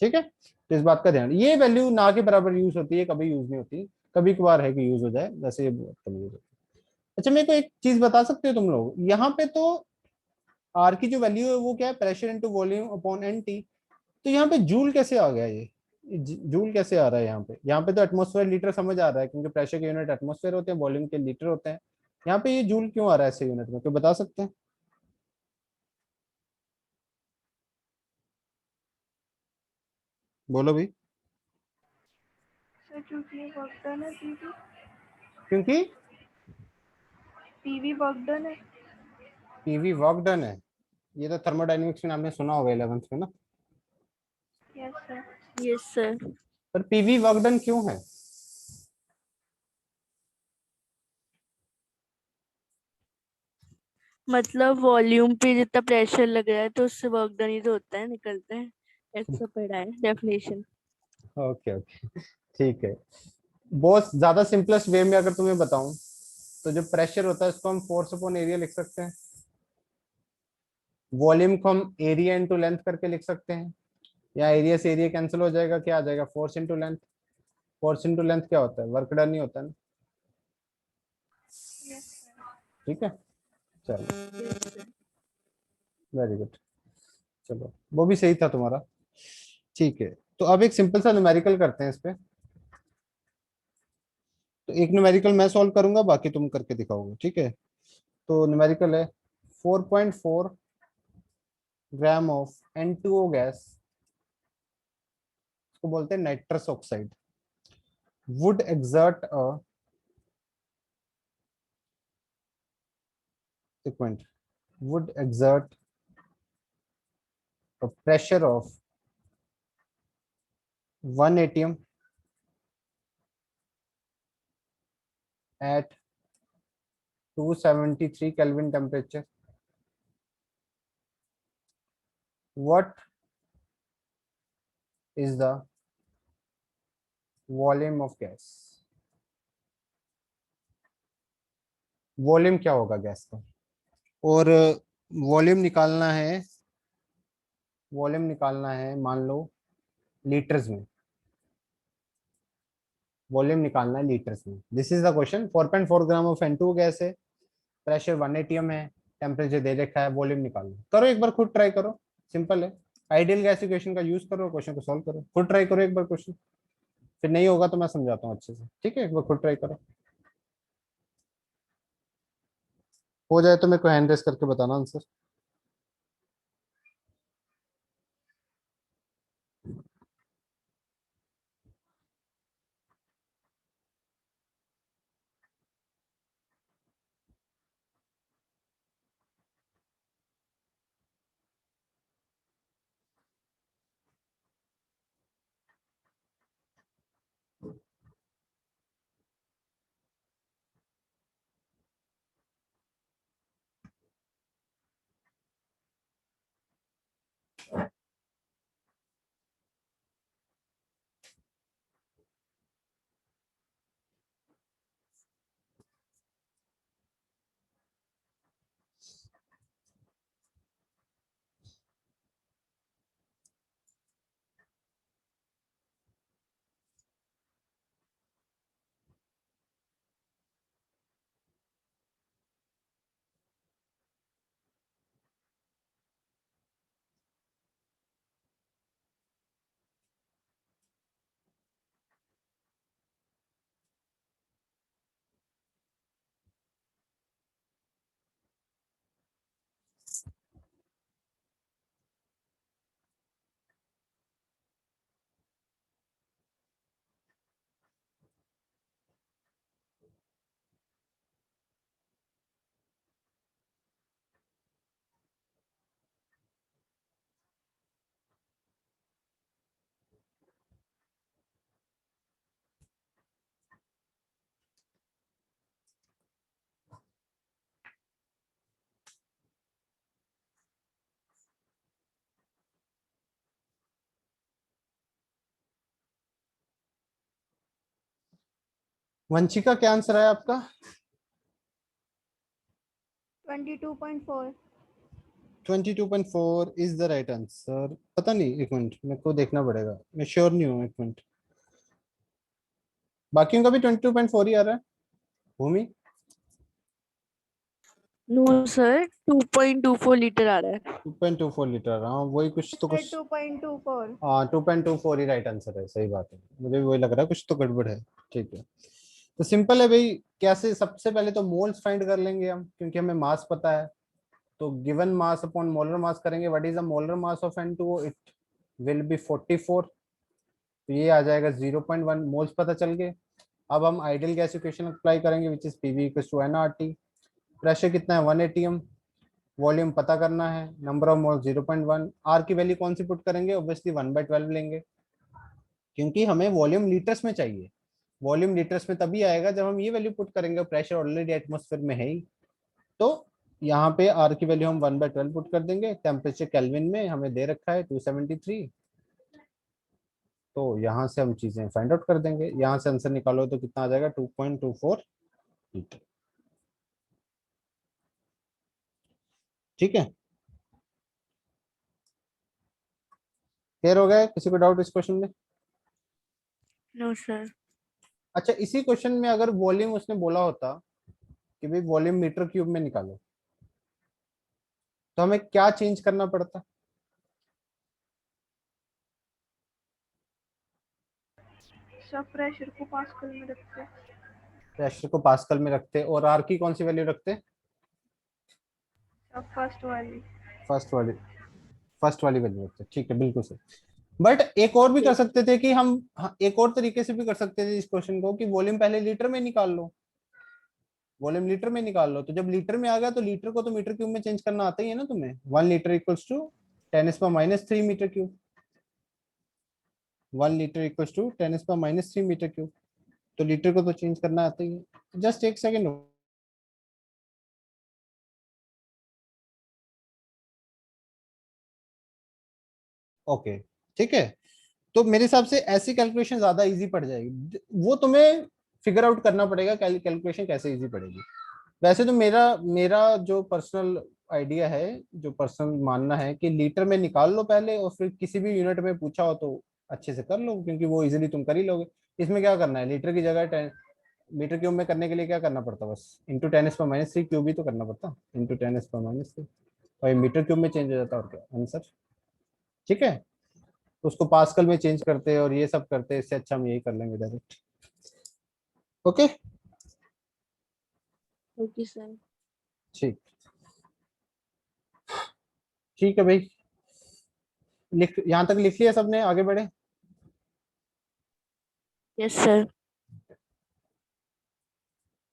ठीक है, तो इस बात का ध्यान, ये वैल्यू ना के बराबर यूज होती है, कभी यूज नहीं होती, कभी कभार है कि यूज हो जाए, वैसे ये कभी यूज होती है। अच्छा, मेरे को एक चीज बता सकते हो तुम लोग, यहाँ पे तो आर की जो वैल्यू है वो क्या है, pressure into volume upon N T. तो यहाँ पे जूल कैसे आ गया, ये जूल कैसे आ रहा है यहाँ पे? यहाँ पे तो एटमॉस्फेयर लीटर समझ आ रहा है, क्योंकि प्रेशर के यूनिट एटमॉस्फेयर होते हैं, वॉल्यूम के लीटर होते हैं। यहाँ पे ये जूल क्यों आ रहा है ऐसे यूनिट में, क्यों बता सकते हैं? बोलो भाई। सर क्योंकि ये वर्क डन है, पीवी क्योंकि पीवी वर्क डन है। पीवी वर्क डन है, ये तो थर्मोडायनेमिक्स में आपने सुना होगा 11th में ना। Yes sir. Yes sir. पर पीवी वर्क डन क्यों है? मतलब वॉल्यूम पे जितना प्रेशर लग रहा है तो उससे वर्क डन ही तो होता है, निकलता है। ऐसा पढ़ा है डेफिनेशन। ओके ओके, ठीक है। बहुत ज्यादा सिंपलेस्ट वे में अगर तुम्हें बताऊं, तो जो प्रेशर होता है उसको हम फोर्स अपॉन एरिया लिख सकते हैं, वॉल्यूम को हम एरिया इंटू लेंथ करके लिख सकते हैं, या एरिया से एरिया कैंसिल हो जाएगा, क्या आ जाएगा, force into length. Force into length क्या होता है, वर्क डन ही होता है ना। Yes sir. ठीक है, चलो, यस सर। Very good. चलो, वो भी सही था तुम्हारा। ठीक है, तो अब एक सिंपल सा न्यूमेरिकल करते हैं इस पे। तो एक न्यूमेरिकल मैं सॉल्व करूंगा, बाकी तुम करके दिखाओगे। ठीक है, तो न्यूमेरिकल है 4.4 ग्राम ऑफ N2O गैस, इसको बोलते हैं nitrous oxide, would exert a frequent would exert a pressure of 1 atm at 273 Kelvin temperature. What is the volume of gas? Volume क्या होगा गैस का? और वॉल्यूम निकालना है, वॉल्यूम निकालना है मान लो लीटर्स में, वॉल्यूम निकालना है लीटर्स में। This is the question. 4.4 gram of N2 gas है, प्रेशर 1 atm है, टेम्परेचर दे रखा है, वॉल्यूम निकालना। करो एक बार, खुद ट्राई करो, सिंपल है। आइडियल गैस इक्वेशन का यूज करो, क्वेश्चन को सॉल्व करो, खुद ट्राई करो एक बार क्वेश्चन, फिर नहीं होगा तो मैं समझाता हूँ अच्छे से। ठीक है, एक बार खुद ट्राई करो, हो जाए तो मेरे को हैंड रेस करके बताना आंसर। वंशिका क्या आंसर है आपका? 22.4। 22.4 इज द राइट आंसर। पता नहीं, एक मिनट मेरे को देखना पड़ेगा, मैं श्योर नहीं हूँ, एक मिनट। बाकियों का भी 22.4 ही आ रहा है। भूमि? नो सर, 2.24 लीटर आ रहा है। 2.24 लीटर, हाँ वही कुछ तो कुछ। 2.24। हाँ 2.24 ही राइट आंसर है, सही बात है, मुझे भी वही लग रहा है, कुछ तो गड़बड़ है। ठीक है, तो सिंपल है भाई। कैसे? सबसे पहले तो मोल्स फाइंड कर लेंगे हम, क्योंकि हमें मास पता है। तो given mass upon molar mass करेंगे। What is the molar mass of N2O? It will be 44। तो ये आ जाएगा 0.1 मोल्स, पता चल गए। अब हम आइडियल गैस इक्वेशन अप्लाई करेंगे, which is PV equals to nRT। Pressure कितना है? 1 atm। वॉल्यूम पता करना है, नंबर ऑफ मोल्स 0.1। आर की वैल्यू कौन सी पुट करेंगे? ऑब्वियसली 1/12 लेंगे, क्योंकि हमें वॉल्यूम लीटर्स में चाहिए। वॉल्यूम लीटर्स में तभी आएगा जब हम ये वैल्यू पुट करेंगे, प्रेशर ऑलरेडी एटमॉस्फेयर में है ही। तो यहाँ पे आर की वैल्यू हम 1/12 पुट कर देंगे। टेम्परेचर केल्विन में हमें दे रखा है 273। तो यहाँ से हम चीजें फाइंड आउट कर देंगे। यहाँ से आंसर निकालो तो कितना आ जाएगा? 2.24 लीटर। ठीक है, क्लियर हो गया? किसी को डाउट इस क्वेश्चन में? No sir. अच्छा, इसी क्वेश्चन में अगर वॉल्यूम उसने बोला होता कि भाई वॉल्यूम मीटर क्यूब में निकालो, तो हमें क्या चेंज करना पड़ता? सब प्रेशर को पास्कल में रखते। प्रेशर को पास्कल में रखते, और आर की कौन सी वैल्यू रखते? सब फर्स्ट वाली। फर्स्ट वाली, फर्स्ट वाली वैल्यू रखते। ठीक है, बिल्कुल सही। बट एक और भी कर सकते थे कि हम, हाँ, एक और तरीके से भी कर सकते थे इस क्वेश्चन को, कि वॉल्यूम पहले लीटर में निकाल लो। वॉल्यूम लीटर में निकाल लो, तो जब लीटर में आ गया तो लीटर को तो मीटर क्यूब में चेंज करना आता ही है ना तुम्हें। 1 litre equals to 10⁻³ metre cube. 1 litre equals to 10⁻³ metre cube. तो लीटर को तो चेंज करना आता ही है। जस्ट एक सेकेंड। ओके, ठीक है। तो मेरे हिसाब से ऐसी कैलकुलेशन ज्यादा इजी पड़ जाएगी। वो तुम्हें फिगर आउट करना पड़ेगा कैलकुलेशन कैसे इजी पड़ेगी। वैसे तो मेरा मेरा जो पर्सनल आइडिया है, जो पर्सनल मानना है, कि लीटर में निकाल लो पहले, और फिर किसी भी यूनिट में पूछा हो तो अच्छे से कर लो, क्योंकि वो इजीली तुम कर ही लोगे। इसमें क्या करना है? लीटर की जगह 10 मीटर क्यूब में करने के लिए क्या करना पड़ता? बस इंटू 10⁻³ क्यूब ही तो करना पड़ता, इंटू 10⁻³ और ये मीटर क्यूब में चेंज हो जाता, और क्या आंसर। ठीक है, तो उसको पास्कल में चेंज करते और ये सब करते, इससे अच्छा हम यही कर लेंगे डायरेक्ट। Okay, okay sir. ठीक। ठीक है भाई, लिख, यहाँ तक लिख लिया सबने? आगे बढ़े। Yes sir.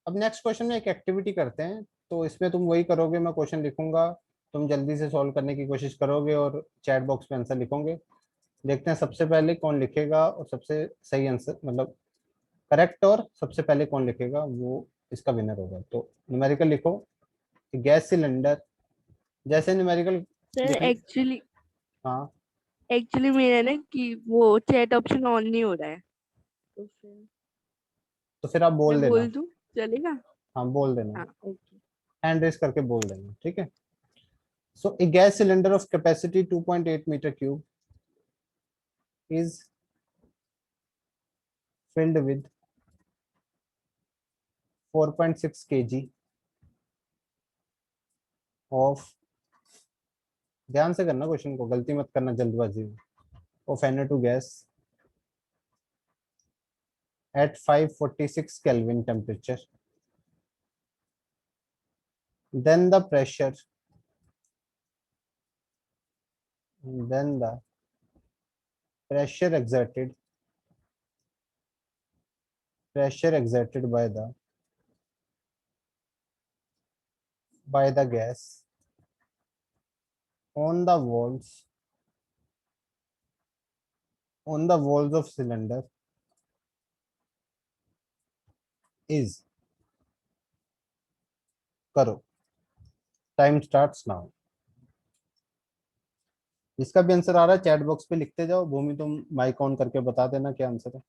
अब नेक्स्ट क्वेश्चन में एक एक्टिविटी करते हैं। तो इसमें तुम वही करोगे, मैं क्वेश्चन लिखूंगा, तुम जल्दी से सॉल्व करने की कोशिश करोगे और चैट बॉक्स में आंसर लिखोगे। देखते हैं सबसे पहले कौन लिखेगा, और सबसे सही आंसर, मतलब करेक्ट, और सबसे पहले कौन लिखेगा वो इसका विनर होगा। तो न्यूमेरिकल लिखो, गैस सिलेंडर। जैसे न्यूमेरिकल सर लिखने, एक्चुअली हाँ एक्चुअली मेरा ना कि वो चैट ऑप्शन ऑन नहीं हो रहा है, तो फिर तो फिर आप मैं बोल देना। बोल दूं चलेगा? हाँ बोल देना, हाँ ओके। हैंड रेस करके बोल देना, ठीक है। So a gas cylinder of capacity 2.8 meter cube is filled with 4.6 kg of, ध्यान से करना क्वेश्चन को, गलती मत करना जल्दबाजी में, of Na2 gas at 546 Kelvin temperature. Then the pressure, then the pressure exerted, pressure exerted by the gas on the walls, on the walls of cylinder is, करो, टाइम स्टार्ट्स नाउ। जिसका भी answer आ रहा है chat box पे लिखते जाओ। भूमि तुम mic on करके बता देना क्या आंसर है।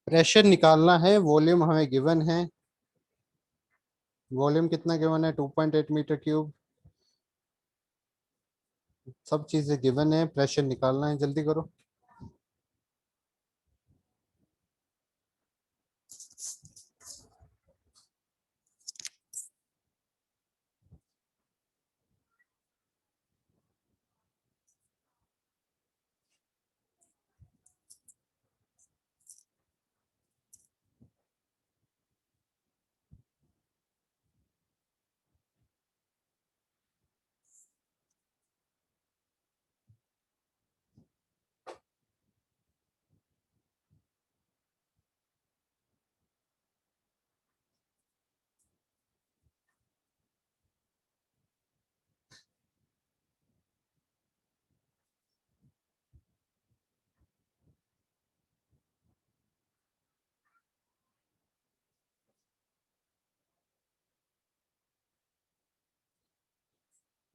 प्रेशर निकालना है, वॉल्यूम हमें गिवन है, वॉल्यूम कितना गिवन है 2.8 मीटर क्यूब, सब चीजें गिवन है, प्रेशर निकालना है, जल्दी करो।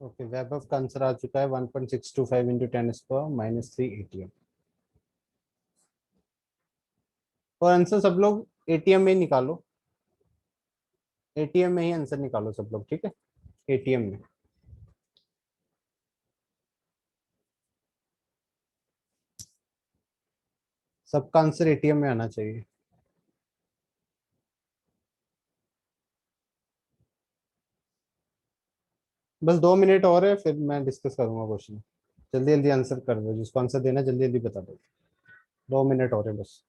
ओके, वेबअप का आंसर आ चुका है 1.625 इंटू 10⁻³ ATM। और आंसर सब लोग एटीएम में ही निकालो, एटीएम में ही आंसर निकालो सब लोग, ठीक है, एटीएम में। सबका आंसर एटीएम में आना चाहिए। बस 2 मिनट और है, फिर मैं डिस्कस करूंगा क्वेश्चन। जल्दी जल्दी आंसर कर दो, जिसको आंसर देना जल्दी जल्दी बता दो। 2 मिनट और है बस।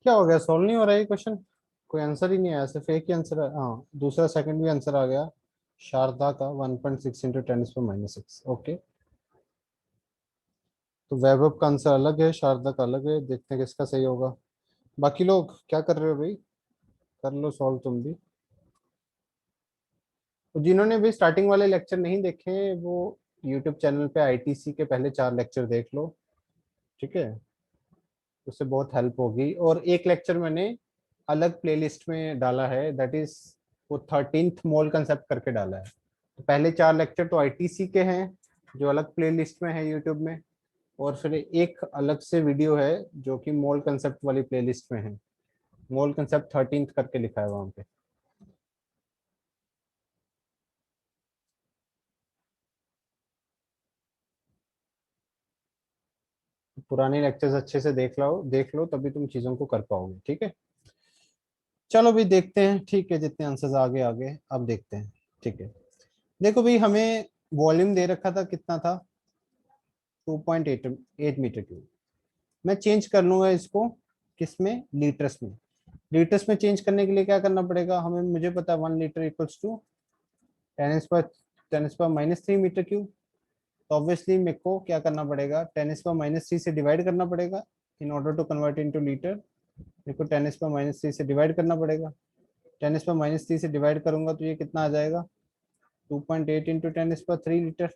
क्या हो गया, सॉल्व नहीं हो रहा है क्वेश्चन? कोई आंसर ही नहीं आया, सिर्फ एक ही आंसर है। हाँ, दूसरा सेकंड भी आंसर आ गया, शारदा का 1.6 इंटू 10⁻⁶। ओके, तो वैभव का आंसर अलग है, शारदा का अलग है, देखते हैं किसका सही होगा। बाकी लोग क्या कर रहे हो भाई, कर लो सॉल्व तुम भी। तो जिन्होंने भी स्टार्टिंग वाले लेक्चर नहीं देखे, वो यूट्यूब चैनल पे आईटीसी के पहले 4 लेक्चर देख लो, ठीक है, उससे बहुत हेल्प होगी। और एक लेक्चर मैंने अलग प्लेलिस्ट में डाला है, दैट इज वो 13th मोल कंसेप्ट करके डाला है। तो पहले 4 लेक्चर तो आईटीसी के हैं, जो अलग प्लेलिस्ट में है यूट्यूब में, और फिर एक अलग से वीडियो है जो कि मोल कंसेप्ट वाली प्लेलिस्ट में है। मोल कंसेप्ट 13th करके लिखा है वहां पे। पुराने लेक्चर्स अच्छे से देख लो तभी तुम चीजों को कर पाओगे, ठीक है। चलो भी देखते हैं, ठीक है, जितने आंसर्स आगे आगे अब देखते हैं, ठीक है। देखो भाई, हमें वॉल्यूम दे रखा था, कितना था, 2.8 मीटर क्यूब। मैं चेंज कर लूंगा इसको, किसमें, लीटर्स में। लीटर्स में चेंज करने के लिए क्या करना पड़ेगा हमें, मुझे पता है 1 litre equals to 10⁻³ metre cube. तो ऑब्वियसली मेरे को क्या करना पड़ेगा, 10⁻³ से डिवाइड करना पड़ेगा in order to convert into litre. मेरे को 10⁻³ से डिवाइड करना पड़ेगा। 10⁻³ से डिवाइड करूंगा तो ये कितना आ जाएगा, 2.8 into 10⁻³ litre,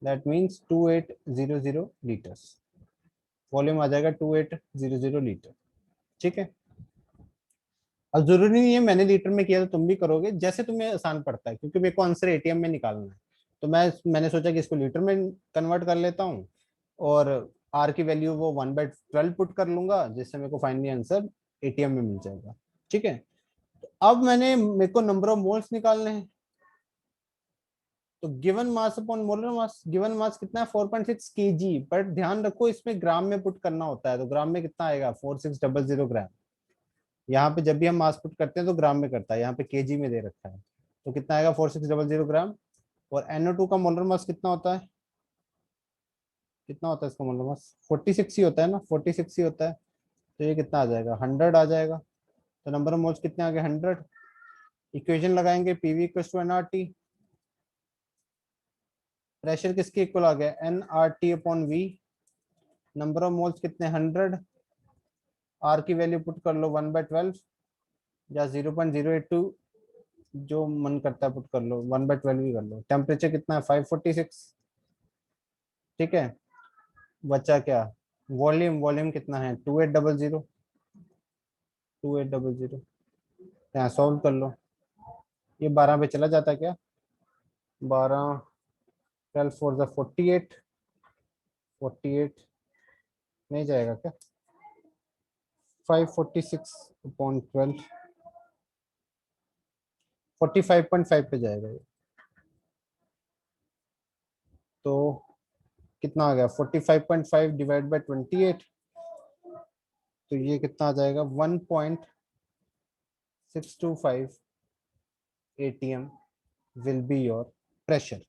that means 2800 litres. Volume आ जाएगा 2800 लीटर। ठीक है, अब जरूरी नहीं है मैंने लीटर में किया तो तुम भी करोगे, जैसे तुम्हें आसान पड़ता है, क्योंकि मेरे को आंसर एटीएम में निकालना है। तो मैंने सोचा कि इसको लीटर में कन्वर्ट कर लेता हूँ, और आर की वैल्यू वो 1/12 पुट कर लूंगा, जिससे मेरे को फाइनली आंसर एटीएम में मिल जाएगा। ठीक है, तो अब मेरे को नंबर ऑफ मोल्स निकालने हैं। तो गिवन मास अपॉन मोलर मास, गिवन मास कितना है 4.6 kg, बट ध्यान रखो इसमें ग्राम में पुट करना होता है, तो ग्राम में कितना आएगा 4600 ग्राम। यहाँ पे जब भी हम मास पुट करते हैं तो ग्राम में करता है, यहाँ पे केजी में दे रखा है, तो कितना आएगा 4600 ग्राम। और NO2 का मोलर मास कितना होता है, कितना होता है इसका मोलर मास, 46 ही होता है ना, 46 ही होता है। तो ये कितना आ जाएगा 100 आ जाएगा। तो नंबर ऑफ मोल्स कितने आ गए 100। इक्वेशन लगाएंगे PV equals to nRT, pressure किसके इक्वल आ गया nRT upon V, number of moles कितने 100, R की वैल्यू पुट कर लो 1/12 या 0.082, जो मन करता है पुट कर लो, 1/12 भी कर लो। टेम्परेचर कितना है 546। ठीक है, बचा क्या, वॉल्यूम, वॉल्यूम कितना है 2800, 2800। यहाँ सॉल्व कर लो, ये 12 पे चला जाता है क्या, 12, 12 4 ज़ा 48, 48 नहीं जाएगा क्या, 546/12, 45.5 पे जाएगा ये। तो कितना आ गया 45.5 डिवाइड बाई 28, तो ये कितना आ जाएगा 1.625 ATM will be your pressure.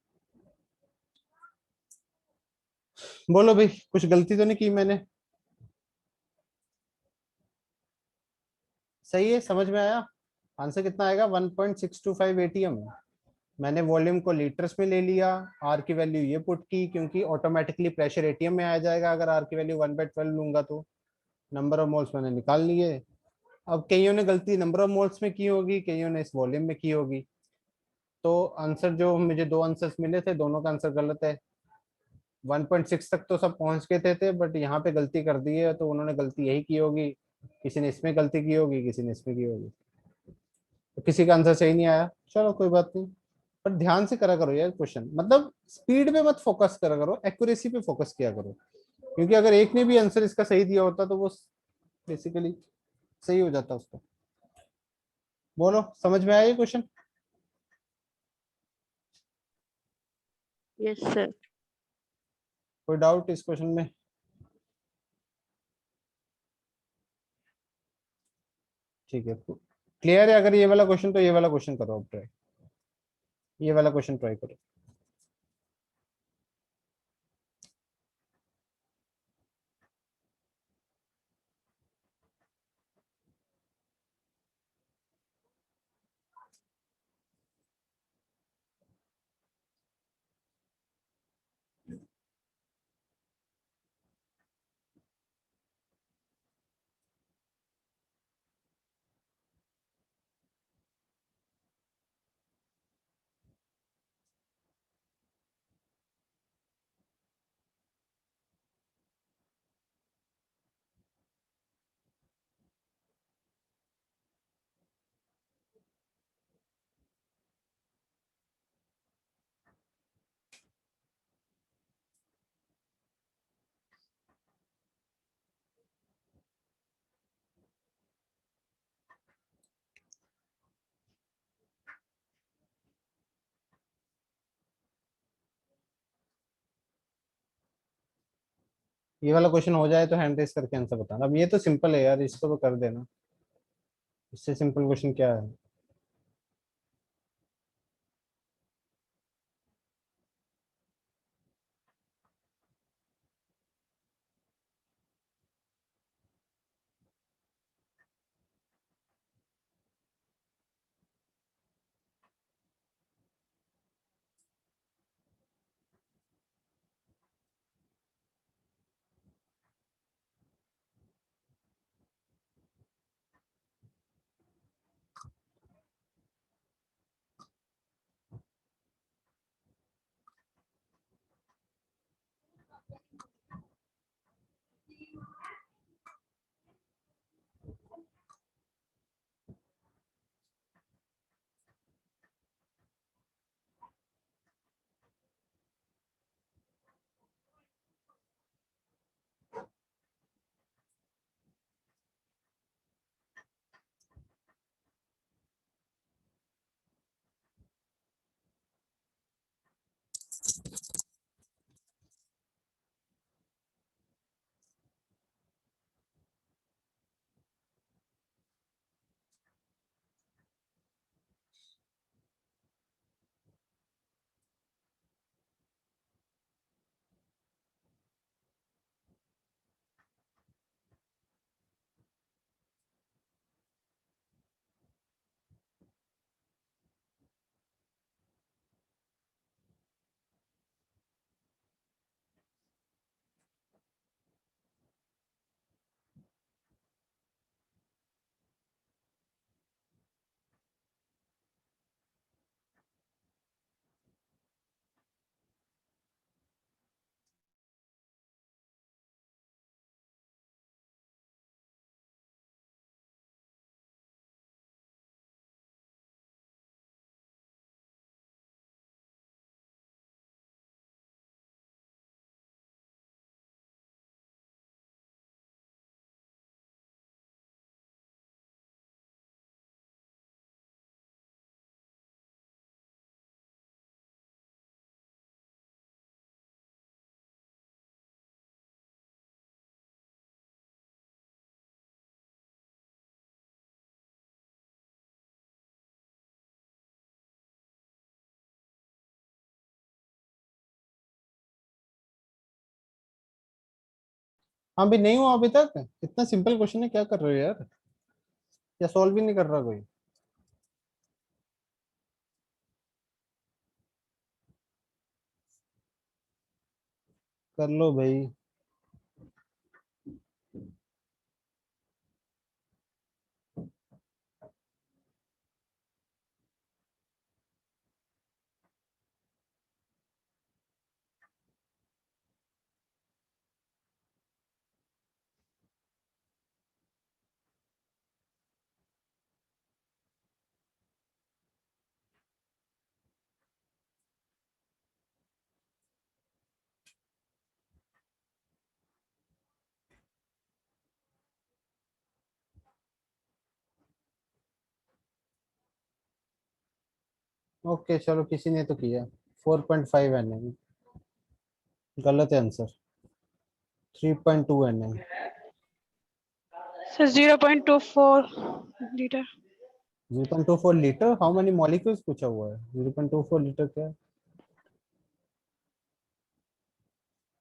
बोलो भाई, कुछ गलती तो नहीं की मैंने, सही है, समझ में आया। आंसर कितना आएगा 1.625 ATM। मैंने वॉल्यूम को लीटर्स में ले लिया, आर की वैल्यू ये पुट की, क्योंकि ऑटोमेटिकली प्रेशर एटीएम में आ जाएगा अगर आर की वैल्यू 1/12 लूंगा तो। नंबर ऑफ मोल्स मैंने निकाल लिए। अब कईयों ने गलती नंबर ऑफ मोल्स में की होगी, कईयों ने इस वॉल्यूम में की होगी, तो आंसर जो मुझे दो आंसर्स मिले थे दोनों का आंसर गलत है। 1.6 तक तो सब पहुंच गए थे बट यहाँ पे गलती कर दी है, तो उन्होंने गलती यही की होगी, किसी ने इसमें गलती की होगी, किसी ने इसमें की होगी, तो किसी का आंसर सही नहीं आया, चलो कोई बात नहीं। पर ध्यान से करा करो यार क्वेश्चन, मतलब स्पीड पे मत फोकस करा करो, एक्यूरेसी पे फोकस किया करो, क्योंकि अगर एक ने भी आंसर इसका सही दिया होता तो वो बेसिकली सही हो जाता उसका। बोलो, समझ में आया ये क्वेश्चन। Yes sir. कोई डाउट इस क्वेश्चन में। ठीक है, क्लियर है अगर ये वाला क्वेश्चन, तो ये वाला क्वेश्चन करो अब ट्राई, ये वाला क्वेश्चन ट्राई करो। ये वाला क्वेश्चन हो जाए तो हैंड रेस करके आंसर बताना। अब ये तो सिंपल है यार, इसको तो कर देना, इससे सिंपल क्वेश्चन क्या है। हाँ भी नहीं हुआ अभी तक, इतना सिंपल क्वेश्चन है, क्या कर रहे हो यार, या सॉल्व भी नहीं कर रहा कोई। कर लो भाई। ओके चलो, किसी ने तो किया। 4.5 NM, गलत है answer. 3.2 NM। Sir 0.24 litre. 0.24 litre, how many molecules पूछा हुआ है, 0.24 लीटर क्या है?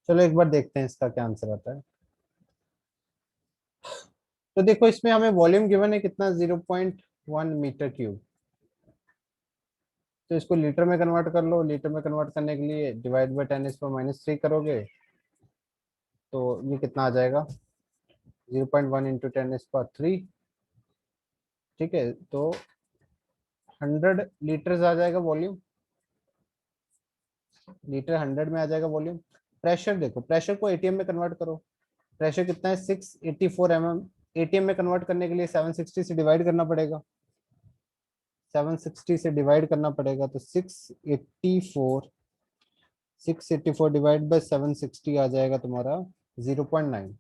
चलो एक बार देखते हैं इसका क्या आंसर आता है। तो देखो इसमें हमें वॉल्यूम गिवन है कितना, 0.1 मीटर क्यूब। तो इसको लीटर में कन्वर्ट कर लो, लीटर में कन्वर्ट करने के लिए डिवाइड बाई 10⁻³ करोगे तो ये कितना आ जाएगा, 0.1 इंटू 10⁻³ ठीक है, तो 100 लीटर्स आ जाएगा वॉल्यूम, लीटर 100 में आ जाएगा वॉल्यूम। प्रेशर देखो, प्रेशर को एटीएम में कन्वर्ट करो, प्रेशर कितना है 684 mm। एटीएम में कन्वर्ट करने के लिए 760 से डिवाइड करना पड़ेगा, 760 से डिवाइड करना पड़ेगा, तो 684 डिवाइड बाय 760 आ जाएगा तुम्हारा 0.9।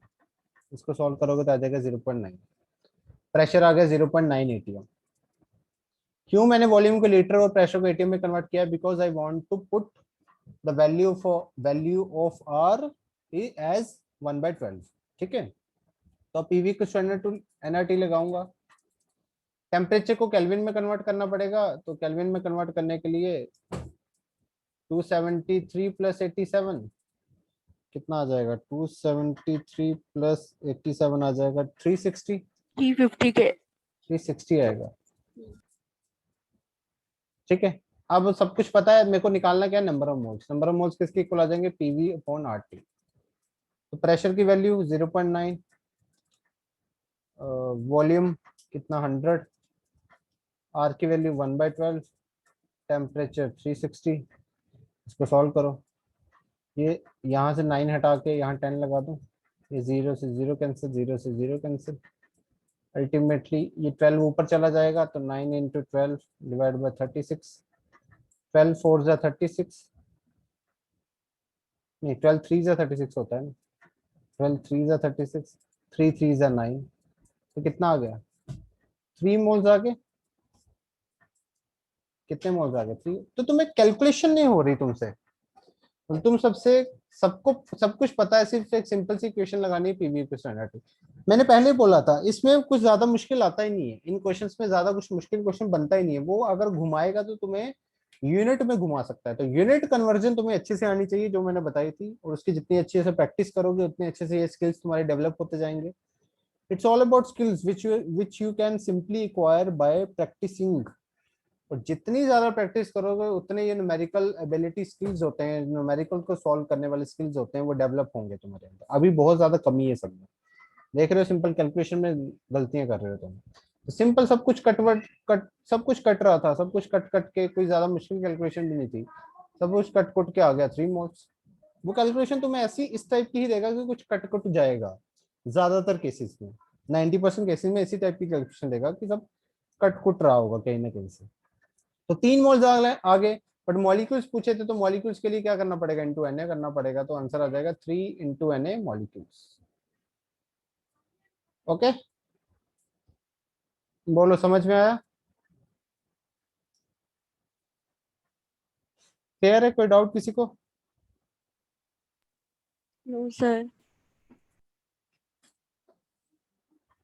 इसको सॉल्व करोगे तो आ जाएगा 0.9। प्रेशर आ गया 0.9 एटीएम। क्यों मैंने वॉल्यूम को लीटर और प्रेशर को एटीएम में कन्वर्ट किया, because I want to put the value of R as 1/12। ठीक है, तो पीवी को स्टैंडर्ड टू एनआरटी लगाऊंगा। टेम्परेचर को केल्विन में कन्वर्ट करना पड़ेगा, तो केल्विन में कन्वर्ट करने के लिए 273 प्लस 87 कितना आ जाएगा, 273 प्लस 87 आ जाएगा 360। 350 के। 360 आएगा। ठीक है, अब सब कुछ पता है, मेरे को निकालना क्या है, number of moles. Number of moles किसके इक्वल आ जाएंगे, पीवी अपॉन आरटी। तो प्रेशर की वैल्यू 0.9, वॉल्यूम कितना 100, आर की वैल्यू 1/12, टेम्परेचर 360। इसको सॉल्व करो, ये यहाँ से 9 हटा के यहाँ 10 लगा दो, ये 0 से 0 कैंसिल, 0 से 0 कैंसिल, अल्टीमेटली ये 12 ऊपर चला जाएगा, तो 9 इंटू 12 डिवाइड बाई 36, 12 4 जा 36, नहीं 12 3 जा 36 होता है ना, 12 3 जा 36, 3 3 जा 9, तो कितना आ गया 3 मोल्स आ गए। कितने मोल्स आ गए 3। तो तुम्हें कैलकुलेशन नहीं हो रही तुमसे, तुम सबसे सबको सब कुछ पता है, सिर्फ एक सिंपल सी इक्वेशन लगानी है पीवी पे स्टैंडर्ड। मैंने पहले ही बोला था इसमें कुछ ज्यादा मुश्किल आता ही नहीं है, इन क्वेश्चंस में ज्यादा कुछ मुश्किल क्वेश्चन बनता ही नहीं है। वो अगर घुमाएगा तो तुम्हें यूनिट में घुमा सकता है, तो यूनिट कन्वर्जन तुम्हें अच्छे से आनी चाहिए जो मैंने बताई थी, और उसकी जितनी अच्छे से प्रैक्टिस करोगे उतने अच्छे से ये स्किल्स तुम्हारे डेवलप होते जाएंगे। It's all about skills which you can simply acquire by practising, और जितनी ज्यादा प्रैक्टिस करोगे उतने ये न्यूमेरिकल एबिलिटी स्किल्स होते हैं, न्यूमेरिकल को सॉल्व करने वाले स्किल्स होते हैं, वो डेवलप होंगे तुम्हारे अंदर। अभी बहुत ज्यादा कमी है सब में, देख रहे हो सिंपल कैलकुलेशन में गलतियां कर रहे हो तुम। तो सिंपल सब कुछ कट सब कुछ कट रहा था, सब कुछ कट कट के, कोई ज्यादा मुश्किल कैलकुलेशन भी नहीं थी, सब कुछ कट कुट के आ गया 3 मोल्स। वो कैलकुलेशन तुम्हें ऐसी इस टाइप की ही देगा कि कुछ कट कुट जाएगा, ज्यादातर केसेस में 90% केसेस में इसी टाइप की कैलकुलेशन देगा कि सब कट कुट रहा होगा कहीं ना कहीं से। तो 3 मोल्स आगे, बट मॉलिक्यूल्स पूछे थे, तो मॉलिक्यूल्स के लिए क्या करना पड़ेगा, इंटू Na करना पड़ेगा, तो आंसर आ जाएगा 3 इंटू Na मॉलिक्यूल्स। ओके, बोलो समझ में आया, क्लियर है, कोई डाउट किसी को? No sir.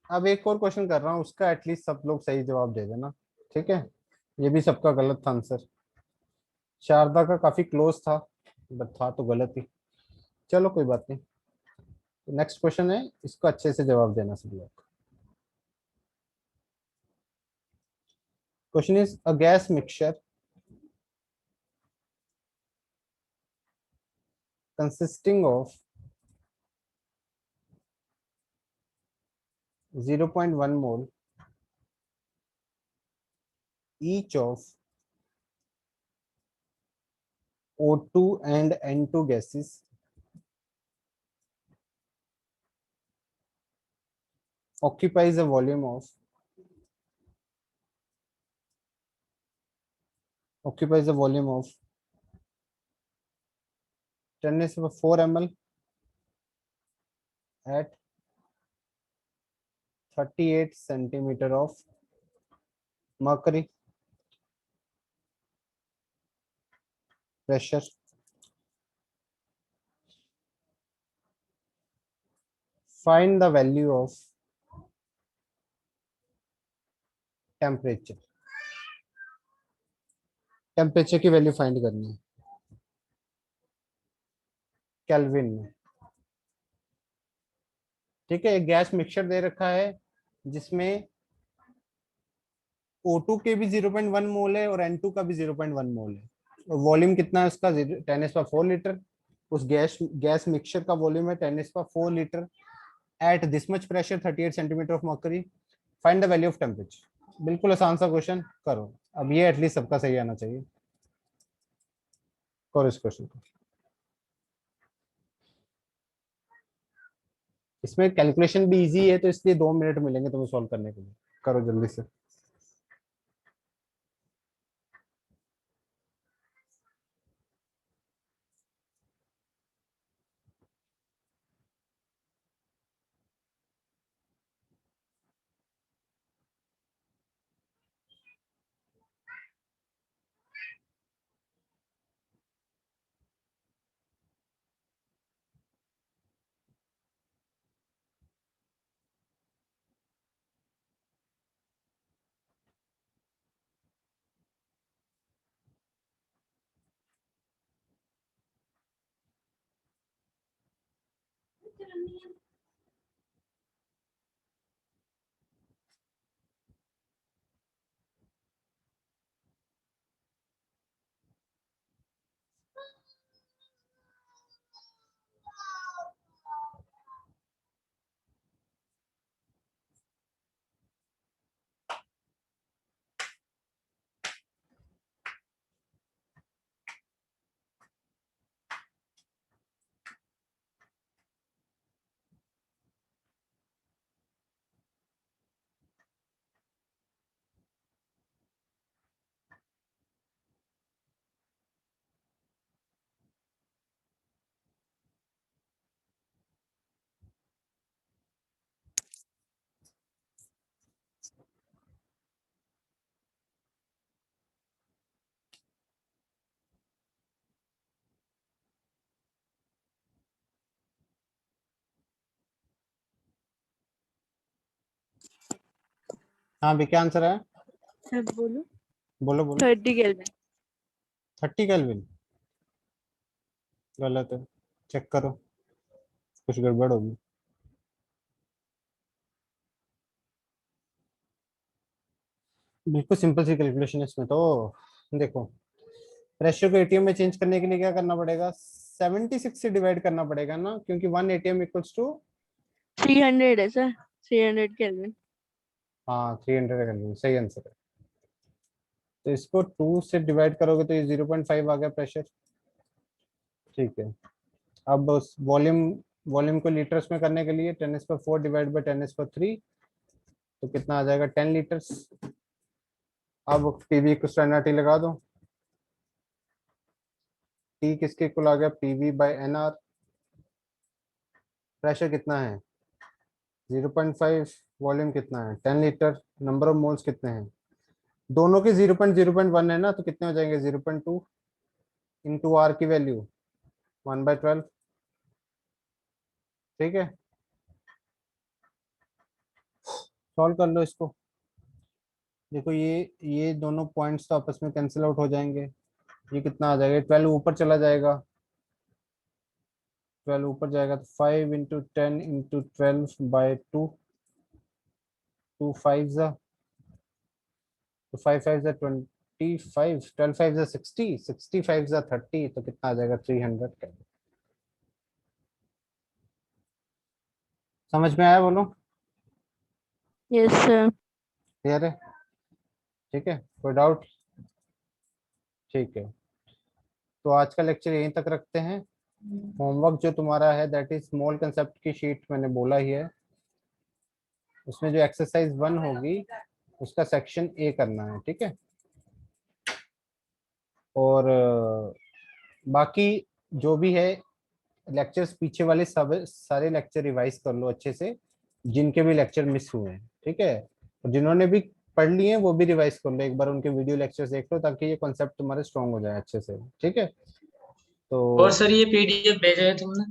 अब एक और क्वेश्चन कर रहा हूँ, उसका एटलीस्ट सब लोग सही जवाब दे देना, ठीक है। ये भी सबका गलत था आंसर, शारदा का काफी क्लोज था, बट था तो गलत ही। चलो कोई बात नहीं। नेक्स्ट क्वेश्चन है, इसको अच्छे से जवाब देना सब लोग। Question is a gas mixture consisting of 0.1 mole each of O2 and N2 gases occupies a volume of 10⁴ ml at 38 centimeter of mercury pressure. Find the value of temperature. Temperature की value find करनी है kelvin में। ठीक है, एक gas mixture दे रखा है जिसमें O2 के भी 0.1 मोल है और N2 का भी 0.1 मोल है, और वॉल्यूम कितना है उसका 10⁴ लीटर। उस गैस मिक्सचर का वॉल्यूम है 10⁴ litre at this much pressure 38 centimetre of mercury. Find the value of temperature. बिल्कुल आसान सा क्वेश्चन करो, अब ये एटलीस्ट सबका सही आना चाहिए। करो इस क्वेश्चन को। इसमें कैलकुलेशन भी इजी है तो इसलिए 2 मिनट मिलेंगे तुम्हें सॉल्व करने के लिए। करो जल्दी से। हाँ भी क्या आंसर है? सर बोलो। बोलो बोलो। 30 केल्विन। 30 केल्विन गलत है, चेक करो, कुछ गड़बड़ होगी। बिल्कुल सिंपल सी कैलकुलेशन है इसमें तो। देखो, प्रेशर को एटीएम में चेंज करने के लिए क्या करना पड़ेगा, 76 से डिवाइड करना पड़ेगा ना, क्योंकि 1 एटीएम इक्वल्स टू 300 है सर, 300 केल्विन। हाँ 300 केल्विन, सही आंसर है। तो इसको 2 से डिवाइड करोगे तो ये 0.5 आ गया प्रेशर। ठीक है, अब उस वॉल्यूम को लीटर्स में करने के लिए 10⁴ डिवाइड बाय 10⁻³ तो कितना आ जाएगा 10 लीटर्स। अब पीवी को स्टैंडर्ड टी लगा दो, टी किसके इक्वल आ गया, पीवी बाय एनआर। प्रेशर कितना है 0.5, वॉल्यूम कितना है 10 लीटर, नंबर ऑफ मोल्स कितने हैं, दोनों के 0.1 है ना, तो कितने हो जाएंगे 0.2 इंटू आर की वैल्यू 1/12। ठीक है, सॉल्व कर लो इसको। देखो ये दोनों पॉइंट्स तो आपस में कैंसिल आउट हो जाएंगे, ये कितना आ जाएगा 12 ऊपर चला जाएगा 12 ऊपर जाएगा तो 5 इंटू 10 इंटू 12/2, 2 5 तो 5 5 25, 12 5 60, 60 5 30, तो कितना आ जाएगा 300 का। समझ में आया बोलो? Yes sir. क्लियर है? ठीक है, कोई डाउट? ठीक है, तो आज का लेक्चर यहीं तक रखते हैं। होमवर्क जो तुम्हारा है दैट इज स्मॉल कंसेप्ट की शीट मैंने बोला ही है, उसमें जो एक्सरसाइज 1 होगी उसका सेक्शन ए करना है, ठीक है। और बाकी जो भी है लेक्चर्स पीछे वाले सब सारे लेक्चर रिवाइज कर लो अच्छे से, जिनके भी लेक्चर मिस हुए हैं, ठीक है। और जिन्होंने भी पढ़ लिए हैं वो भी रिवाइज कर लो, एक बार उनके वीडियो लेक्चर्स देख लो ताकि ये कॉन्सेप्ट तुम्हारे स्ट्रॉन्ग हो जाए अच्छे से, ठीक है। और तो सर ये पीडीएफ भेजा है तुमने?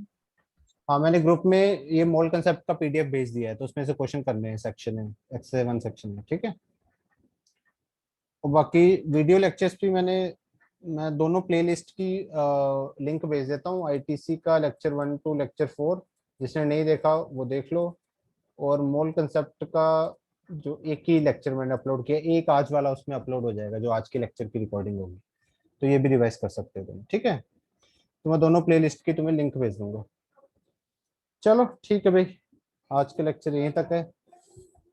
हाँ, मैंने ग्रुप में ये मोल कंसेप्ट का पीडीएफ भेज दिया है, तो उसमें से क्वेश्चन करने हैं सेक्शन है, एक्सरसाइज 1 सेक्शन में, ठीक है। और बाकी वीडियो लेक्चर्स भी मैं दोनों प्लेलिस्ट की लिंक भेज देता हूँ, आईटीसी का लेक्चर 1 to लेक्चर 4, जिसने नहीं देखा वो देख लो। और मोल कंसेप्ट का जो एक ही लेक्चर मैंने अपलोड किया, एक आज वाला उसमें अपलोड हो जाएगा, जो आज के लेक्चर की रिकॉर्डिंग होगी, तो ये भी रिवाइज कर सकते हो तुम, ठीक है। तो मैं दोनों प्लेलिस्ट की तुम्हें लिंक भेज दूंगा। चलो ठीक है भाई, आज के लेक्चर यहीं तक है,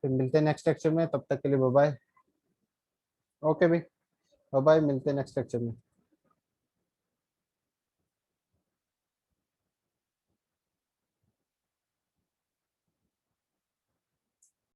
फिर मिलते हैं नेक्स्ट लेक्चर में, तब तक के लिए बाय बाय। ओके भाई, बाय बाय, मिलते हैं नेक्स्ट लेक्चर में।